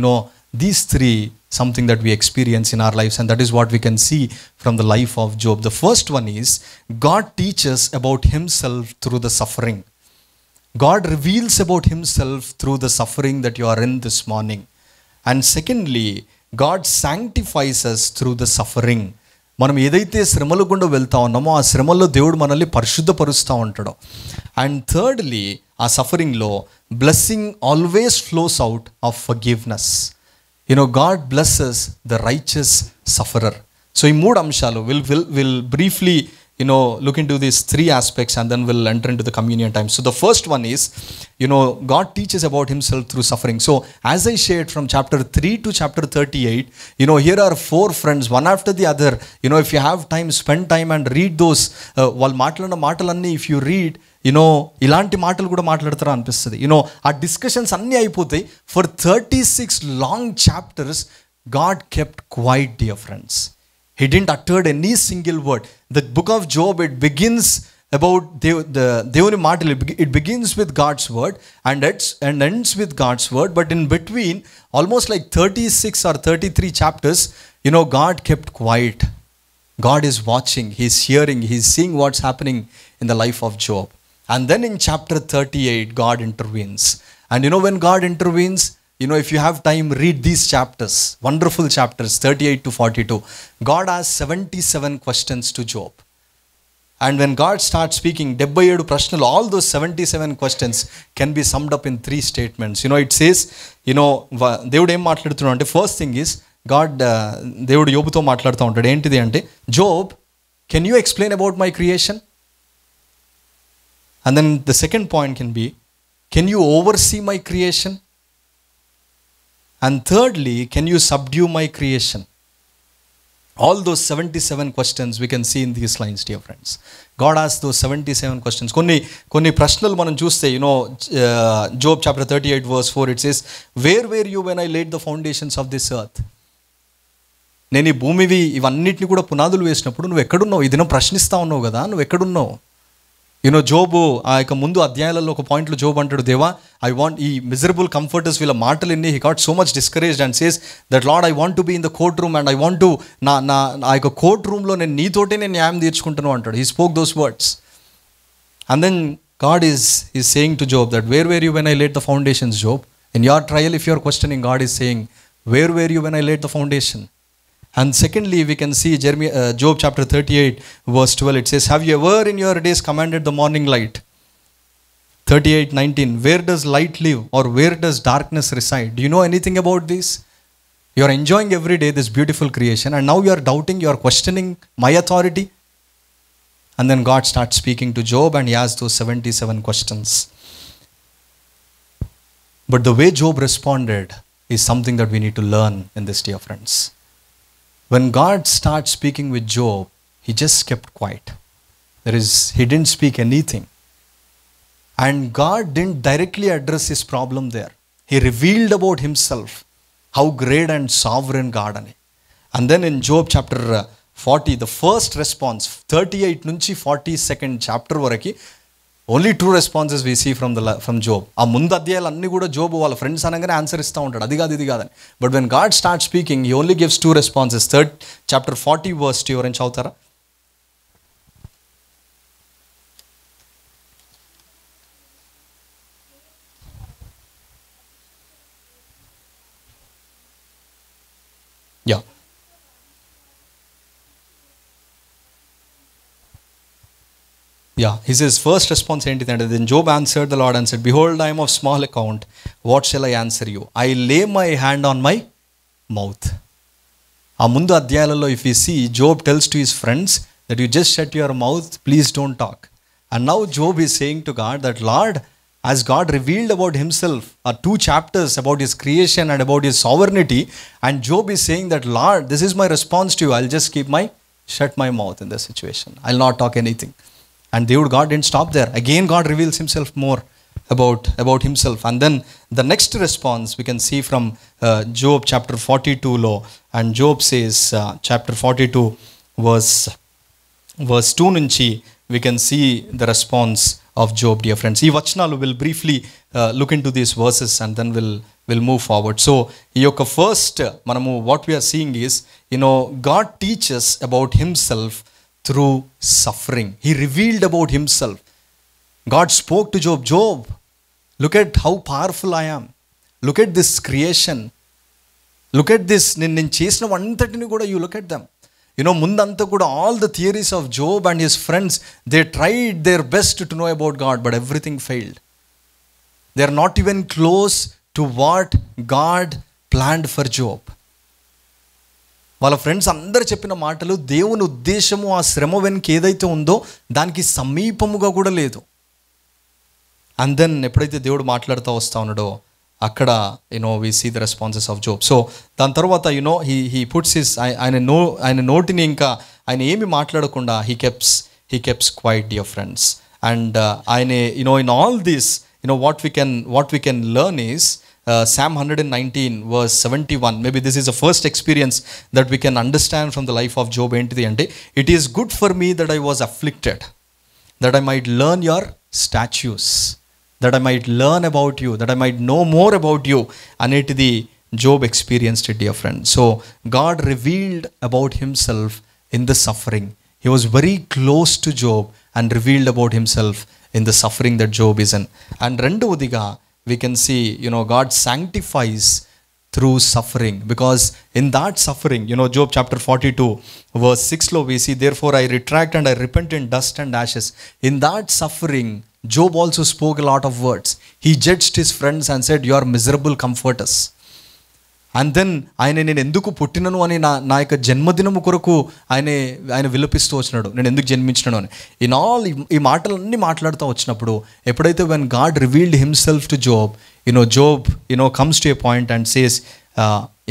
these three, something that we experience in our lives, and that is what we can see from the life of Job. The first one is, God teaches about himself through the suffering. God reveals about himself through the suffering that you are in this morning. And secondly, God sanctifies us through the suffering. మనం ఏదైతే శ్రమల గుండా వెళ్తా ఉన్నామో ఆ శ్రమల్లో దేవుడు మనల్ని పరిశుద్ధపరుస్తూ ఉంటాడు. అండ్ థర్డ్లీ, ఆ సఫరింగ్లో blessing always flows out of forgiveness. God blesses the righteous sufferer. So ఈ మూడు అంశాలు will briefly look into these three aspects, and then we'll enter into the communion time. So the first one is, God teaches about himself through suffering. So as I shared from chapter 3 to chapter 38, here are 4 friends, one after the other. If you have time, spend time and read those. వాళ్ళు మాట్లాడిన మాటలన్నీ if you read, ఇలాంటి మాటలు కూడా మాట్లాడతారా అనిపిస్తుంది. ఆ discussions అన్నీ అయిపోతాయి. For 36 long chapters God kept quiet, dear friends. He didn't utter any single word. The book of Job, it begins about దేవుని మాటలు. It begins with God's word and ends with God's word. But in between, almost like 36 or 33 chapters, God kept quiet. God is watching, He's hearing, He's seeing what's happening in the life of Job. And then in chapter 38, God intervenes. And when God intervenes, if you have time, read these chapters, wonderful chapters, 38 to 42. God asks 77 questions to Job. And when God starts speaking, 77 prashnalu, all those 77 questions can be summed up in 3 statements. It says, దేవుడు ఏం మాట్లాడుతున్నాడు అంటే, first thing is దేవుడు యోబుతో మాట్లాడుతూ ఉంటాడు. ఏంటిది అంటే, Job, can you explain about my creation? And then the second point can be, can you oversee my creation? And thirdly, can you subdue my creation? All those 77 questions we can see in these lines, dear friends. God asked those 77 questions. కొన్ని ప్రశ్నలు మనం చూస్తే, Job chapter 38 verse 4, it says, where were you when I laid the foundations of this earth? నేను ఈ భూమివి ఇవన్నిటిని కూడా పునాదులు వేసినప్పుడు నువ్వు ఎక్కడున్నావు? ఇది నువ్వు ప్రశ్నిస్తూ ఉన్నావు కదా, నువ్వు ఎక్కడున్నావు? జోబు ఆ యొక్క ముందు అధ్యాయాలలో ఒక పాయింట్లో జోబు అంటాడు, దేవా, ఐ వాంట్, ఈ మిజరబుల్ కంఫర్టర్స్ వీళ్ళ మాటలు విని he got so much discouraged and says that lord, I want to be in the court room and I want to, నా యొక్క కోర్ట్ రూమ్లో నేను నీతోటే నేను న్యాయం తీర్చుకుంటాను అంటాడు. He spoke those words. And then God is saying to Job that where were you when I laid the foundations, Job? In your trial, if you are questioning, God is saying, where were you when I laid the foundation? And secondly, we can see Job chapter 38 verse 12. It says, have you ever in your days commanded the morning light? 38:19. Where does light live, or where does darkness reside? Do you know anything about this? You are enjoying every day this beautiful creation, and now you are doubting, you are questioning my authority. And then God starts speaking to Job, and he asks those 77 questions. But the way Job responded is something that we need to learn in this, dear friends. When God starts speaking with Job, he just kept quiet. He didn't speak anything. And God didn't directly address his problem there. He revealed about himself, how great and sovereign God is. And then in Job chapter 40, the first response, 38 నుంచి 42nd chapter వరకు, only 2 responses we see from Job. ఆ ముందు అధ్యాయాలు అన్నీ కూడా Job వాళ్ళ friends అనగానే answer ఇస్తూ ఉంటాడు, అది కాదు ఇది కాదని. But when God start speaking, he only gives 2 responses. chapter 40 verse 2, ఎవరైనా చదువుతారా? యా. His first response ఏంటిదంటే, then Job answered the Lord and said, behold, I am of small account, what shall I answer you? I lay my hand on my mouth. ఆ ముందు అధ్యాయాలలో if we see, Job tells to his friends that you just shut your mouth, please don't talk. And now Job is saying to God that, Lord, as God revealed about himself, 2 chapters about his creation and about his sovereignty, and Job is saying that, Lord, this is my response to you, I'll just shut my mouth in this situation, I'll not talk anything. And God didn't stop there. Again, God reveals himself more about himself. And then the next response we can see from Job chapter 42 law. And Job says, chapter 42 verse 2 nunchi, we can see the response of Job, dear friends. Ee vachanalu will briefly look into these verses and then we'll move forward. So, first, manamu what we are seeing is, God teaches about himself through suffering. He revealed about himself. God spoke to Job. Job, look at how powerful I am. Look at this creation. Look at this. నేను చేసిన అంతటిని కూడా, you look at them. ముందంతా కూడా all the theories of Job and his friends, they tried their best to know about God, but everything failed. They are not even close to what God planned for Job. వాళ్ళ friends అందరు చెప్పిన మాటలు దేవుని ఉద్దేశము, ఆ శ్రమ వెనుక ఏదైతే ఉందో దానికి సమీపముగా కూడా లేదు. అండ్ దెన్ ఎప్పుడైతే దేవుడు మాట్లాడుతూ వస్తూ ఉన్నాడో అక్కడ we see the responses of Job. So దాని తర్వాత హీ పుట్స్ హిస్ ఆయన నోటిని ఇంకా ఆయన ఏమి మాట్లాడకుండా he keeps quiet, dear friends. And ఆయన in all this what we can learn is Psalm 119 verse 71. Maybe this is the first experience that we can understand from the life of Job. Entidi ante, it is good for me that I was afflicted, that I might learn your statutes, that I might learn about you, that I might know more about you. Anetidi Job experienced it, dear friend. So God revealed about himself in the suffering. He was very close to Job and revealed about himself in the suffering that Job is in. And rendavadiga we can see God sanctifies through suffering, because in that suffering, Job chapter 42 verse 6 lo we see, therefore I retract and I repent in dust and ashes. In that suffering Job also spoke a lot of words. He judged his friends and said, you are miserable comforters. And then నేను ఎందుకు పుట్టినను అని నా యొక్క జన్మదినము కొరకు ఆయన విలపిస్తూ వచ్చినాడు, నేను ఎందుకు జన్మించినాను అని. ఈ మాటలన్నీ మాట్లాడుతూ వచ్చినప్పుడు ఎప్పుడైతే when God revealed himself to Job, Job comes to a point and says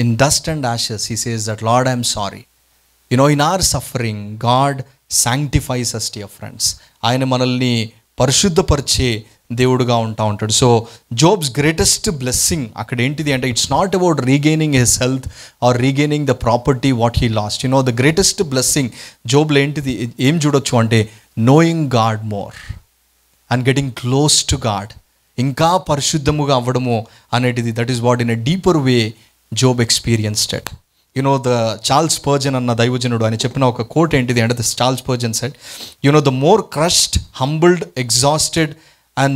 in dust and ashes he says that Lord I'm sorry. In our suffering God sanctifies us, dear friends. ఆయన మనల్ని పరిశుద్ధపరిచే దేవుడుగా ఉంటాడు. So Job's greatest blessing అక్కడ ఏంటిది అంటే, it's not about regaining his health or regaining the property what he lost. The greatest blessing జోబ్లో ఏంటిది, ఏం చూడొచ్చు అంటే, knowing God more and getting close to God, ఇంకా పరిశుద్ధముగా అవ్వడము అనేటిది. That is what in a deeper way Job experienced it. The Charles Spurgeon అన్న దైవజనుడు ఆయన చెప్పిన ఒక కోట్ ఏంటిది అంటే, the Charles Spurgeon said, the more crushed, humbled, exhausted and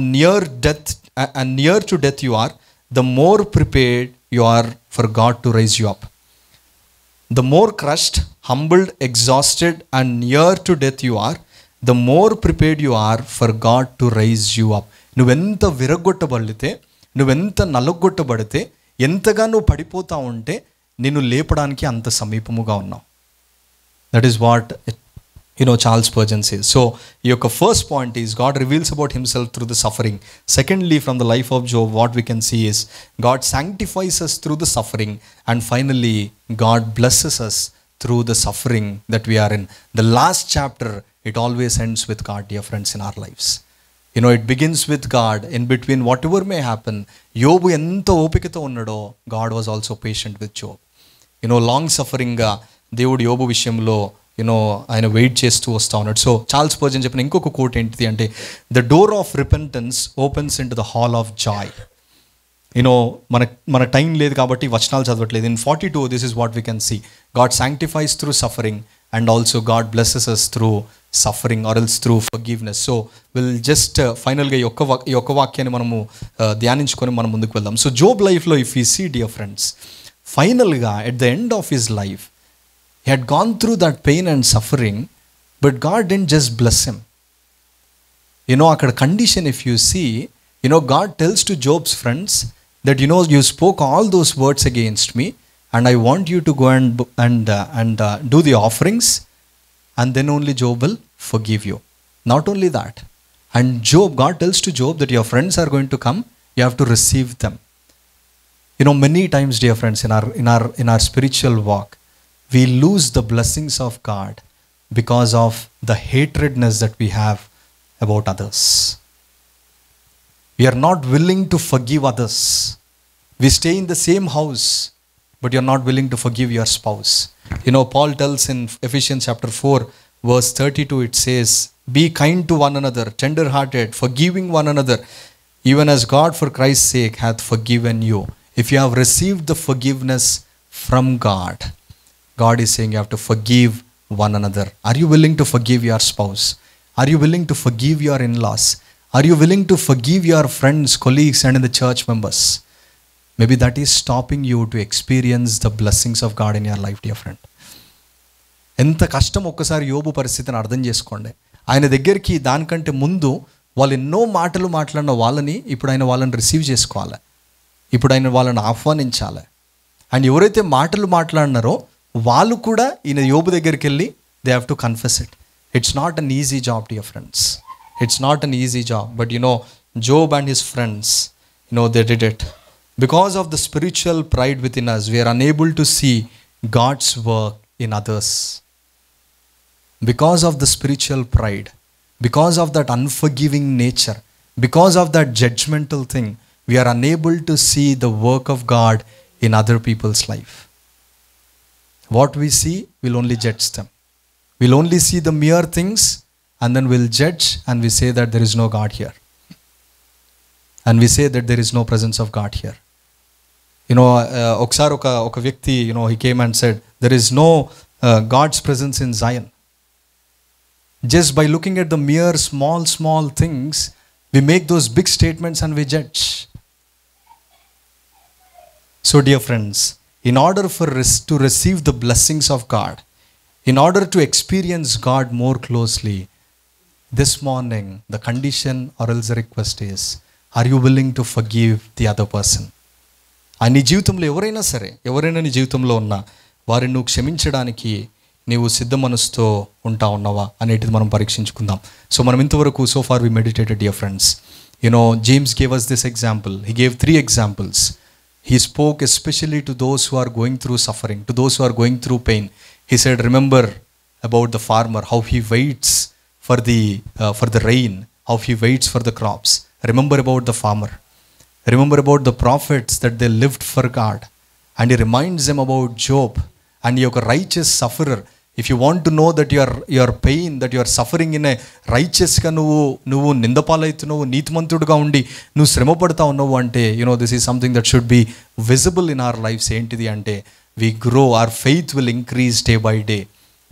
near to death you are, the more prepared you are for God to raise you up. The more crushed, humbled, exhausted and near to death you are, the more prepared you are for God to raise you up. నువ్వెంత విరగొట్టబడితే, నువ్వెంత నలగొట్టబడితే, ఎంతగా నువ్వు పడిపోతా ఉంటే నిన్ను లేపడానికి అంత సమీపముగా ఉన్నావు. That is what Charles Spurgeon says. So your first point is God reveals about himself through the suffering. Secondly, from the life of Job, what we can see is God sanctifies us through the suffering. And finally, God blesses us through the suffering that we are in. The last chapter, it always ends with God, dear friends, in our lives. It begins with God. In between whatever may happen, Job enta opikata unnado, God was also patient with Job. Long suffering ga దేవుడు యోబు విషయంలో ఆయన wait చేస్తూ వస్తూ ఉన్నాడు. So Charles Spurgeon చెప్పిన ఇంకొక quote ఏంటిది అంటే, the door of repentance opens in to the hall of joy. మన టైం లేదు కాబట్టి వచనాలు చదవట్లేదు. In 42 this is what we can see, God sanctifies through suffering and also God blesses us through suffering or else through forgiveness. So will just ఫైనల్గా ఈ ఒక్క వాక్యాన్ని మనము ధ్యానించుకొని మనం ముందుకు వెళ్దాం. సో జోబ్ లైఫ్లో if you see, dear friends, ఫైనల్గా at the end of his life he had gone through that pain and suffering, but God didn't just bless him. Akkada condition, if you see, God tells to Job's friends that you spoke all those words against me and I want you to go and do the offerings, and then only Job will forgive you. Not only that, and God tells to Job that your friends are going to come, you have to receive them. Many times, dear friends, in our spiritual walk, we lose the blessings of God because of the hatredness that we have about others. We are not willing to forgive others. We stay in the same house, but you are not willing to forgive your spouse. Paul tells in Ephesians chapter 4 verse 32, it says, be kind to one another, tender-hearted, forgiving one another, even as God for Christ's sake hath forgiven you. If you have received the forgiveness from God, God is saying you have to forgive one another. Are you willing to forgive your spouse? Are you willing to forgive your in-laws? Are you willing to forgive your friends, colleagues and in the church members? Maybe that is stopping you to experience the blessings of God in your life, dear friend. ఎంత కష్టం ఒక్కసారి యోబు పరిస్థితిని అర్థం చేసుకోండి. ఆయన దగ్గరికి దానికంటే ముందు వాళ్ళు ఎన్నో మాటలు మాట్లాడిన వాళ్ళని ఇప్పుడు ఆయన వాళ్ళని రిసీవ్ చేసుకోవాలి, ఇప్పుడు ఆయన వాళ్ళని ఆహ్వానించాలి. అండ్ ఎవరైతే మాటలు మాట్లాడినారో వాళ్ళు కూడా ఈయన యోబు దగ్గరికి వెళ్ళి they have to confess it. It's not an easy job, dear friends. It's not an easy job, but Job and his friends, they did it. Because of the spiritual pride within us, we are unable to see God's work in others. Because of the spiritual pride, because of that unforgiving nature, because of that judgmental thing, we are unable to see the work of God in other people's life. What we see, we'll only judge them. We'll only see the mere things, and then we'll judge and we say that there is no God here. And we say that there is no presence of God here. Oksar oka vyakti, he came and said, there is no God's presence in Zion. Just by looking at the mere small things, we make those big statements and we judge. So dear friends, in order to receive the blessings of God, in order to experience God more closely, this morning the condition or else the request is, are you willing to forgive the other person? నీ జీవితంలో ఎవరైనా సరే, ఎవరైనా నీ జీవితంలో ఉన్నా వారిని నువ్వు క్షమించడానికి నీవు సిద్ధ మనసుతో ఉంటా ఉన్నావా అనేటిది మనం పరీక్షించుకుందాం. సో మనం ఇంతవరకు so far we meditated, dear friends. James gave us this example. He gave 3 examples. He spoke especially to those who are going through suffering, to those who are going through pain. He said, remember about the farmer, how he waits for the rain, how he waits for the crops. Remember about the farmer. Remember about the prophets that they lived for God. And he reminds them about Job. And you are a righteous sufferer. If you want to know that your pain, that you are suffering in a righteous ga nuvu nindapalaitunavu neetmantuduga undi nu shrama padta unnavu ante, this is something that should be visible in our lives. Entidi ante we grow, our faith will increase day by day.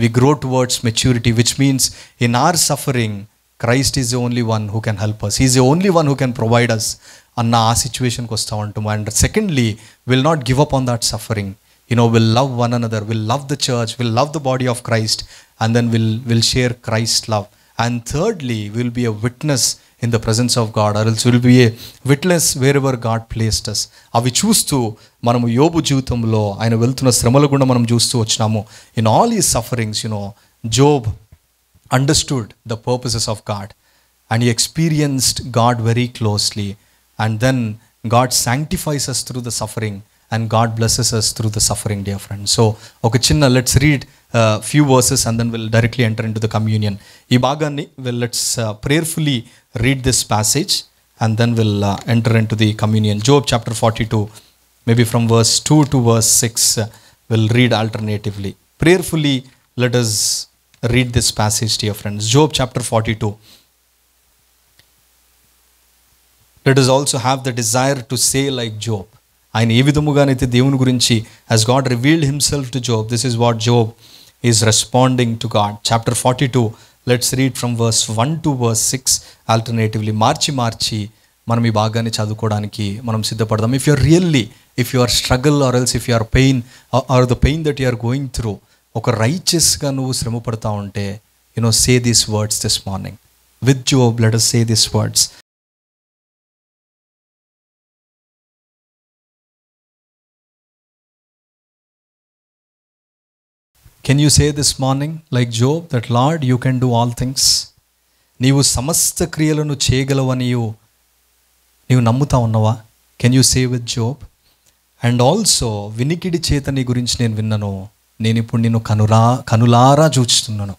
We grow towards maturity, which means in our suffering, Christ is the only one who can help us. He is the only one who can provide us. Anna aa situation ku vastha untamu. And secondly, will not give up on that suffering. We'll love one another, we'll love the church, we'll love the body of Christ, and then we'll share Christ's love. And thirdly, we'll be a witness in the presence of God, or else we'll be a witness wherever God placed us. Avi చూస్తూ మనము యోబు జీవితంలో ఆయన వెళ్తున్న శ్రమల గుండా మనం చూస్తూ వచ్చినాము. In all his sufferings, Job understood the purposes of God, and he experienced God very closely. And then God sanctifies us through the suffering, and God blesses us through the suffering, dear friends. So, let's read a few verses and then we'll directly enter into the communion. Ee bhaganni, let's prayerfully read this passage and then we'll enter into the communion. Job chapter 42, maybe from verse 2 to verse 6, we'll read alternatively. Prayerfully, let us read this passage, dear friends. Job chapter 42. Let us also have the desire to say like Job. ఆయన ఏ విధముగానైతే దేవుని గురించి, as God revealed himself to Job, this is what Job is responding to God. Chapter 42, let's read from verse 1 to verse 6 alternatively. మార్చి మనం ఈ భాగాన్ని చదువుకోవడానికి మనం సిద్ధపడదాం. if you are struggle or else if you are pain or the pain that you are going through, ఒక రైచియస్గా నువ్వు శ్రమ పడతా ఉంటే, say these words this morning. With Job, let us say these words. Can you say this morning like Job that Lord, you can do all things? నీవు సమస్త క్రియలను చేయగలవని నీవు నమ్ముతా ఉన్నావా? Can you say with Job? And also, వినికిడి చేత నీ గురించి నేను విన్నాను, నేను ఇప్పుడు నిన్ను కనులారా చూస్తున్నాను.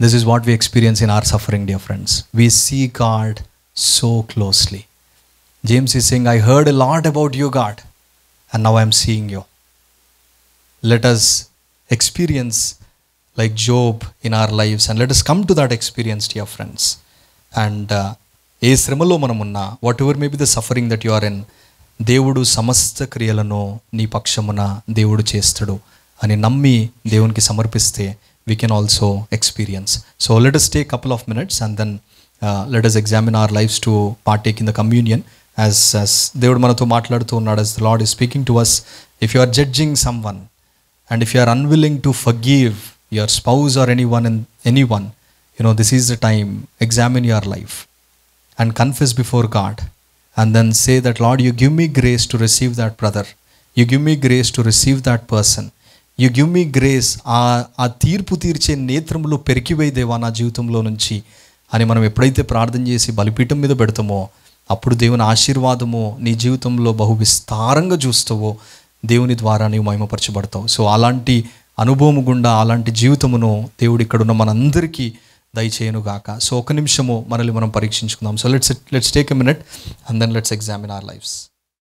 This is what we experience in our suffering, dear friends. We see God so closely. James is saying, I heard a lot about you, God, and now I am seeing you. Let us experience like Job in our lives, and let us come to that experience, dear friends. And ఏ శ్రమలో మనమున్నా, whatever may be the suffering that you are in, దేవుడు సమస్త క్రియలను నీ పక్షమున దేవుడు చేస్తాడు అని నమ్మి దేవునికి సమర్పిస్తే we can also experience. So let us take a couple of minutes and then let us examine our lives to partake in the communion as దేవుడు మనతో మాట్లాడుతూ ఉన్నాడు, as the Lord is speaking to us. If you are judging someone, and if you are unwilling to forgive your spouse or anyone, this is the time. Examine your life and confess before God, and then say that, Lord, you give me grace to receive that brother. You give me grace to receive that person. You give me grace. ఆ తీర్పు తీర్చే నేత్రములు పెరికివేయి దేవా నా జీవితంలో నుంచి అని మనం ఎప్పుడైతే ప్రార్థన చేసి బలిపీఠం మీద పెడతామో, అప్పుడు దేవుని ఆశీర్వాదము నీ జీవితంలో బహు విస్తారంగా చూస్తావో దేవుని ద్వారా నీవు మహిమపరచబడతావు. సో అలాంటి అనుభవము గుండా అలాంటి జీవితమును దేవుడు ఇక్కడున్న మనందరికీ దయచేయనుగాక. సో ఒక నిమిషము మనల్ని మనం పరీక్షించుకుందాం. So let's take a minute and then let's examine our lifes.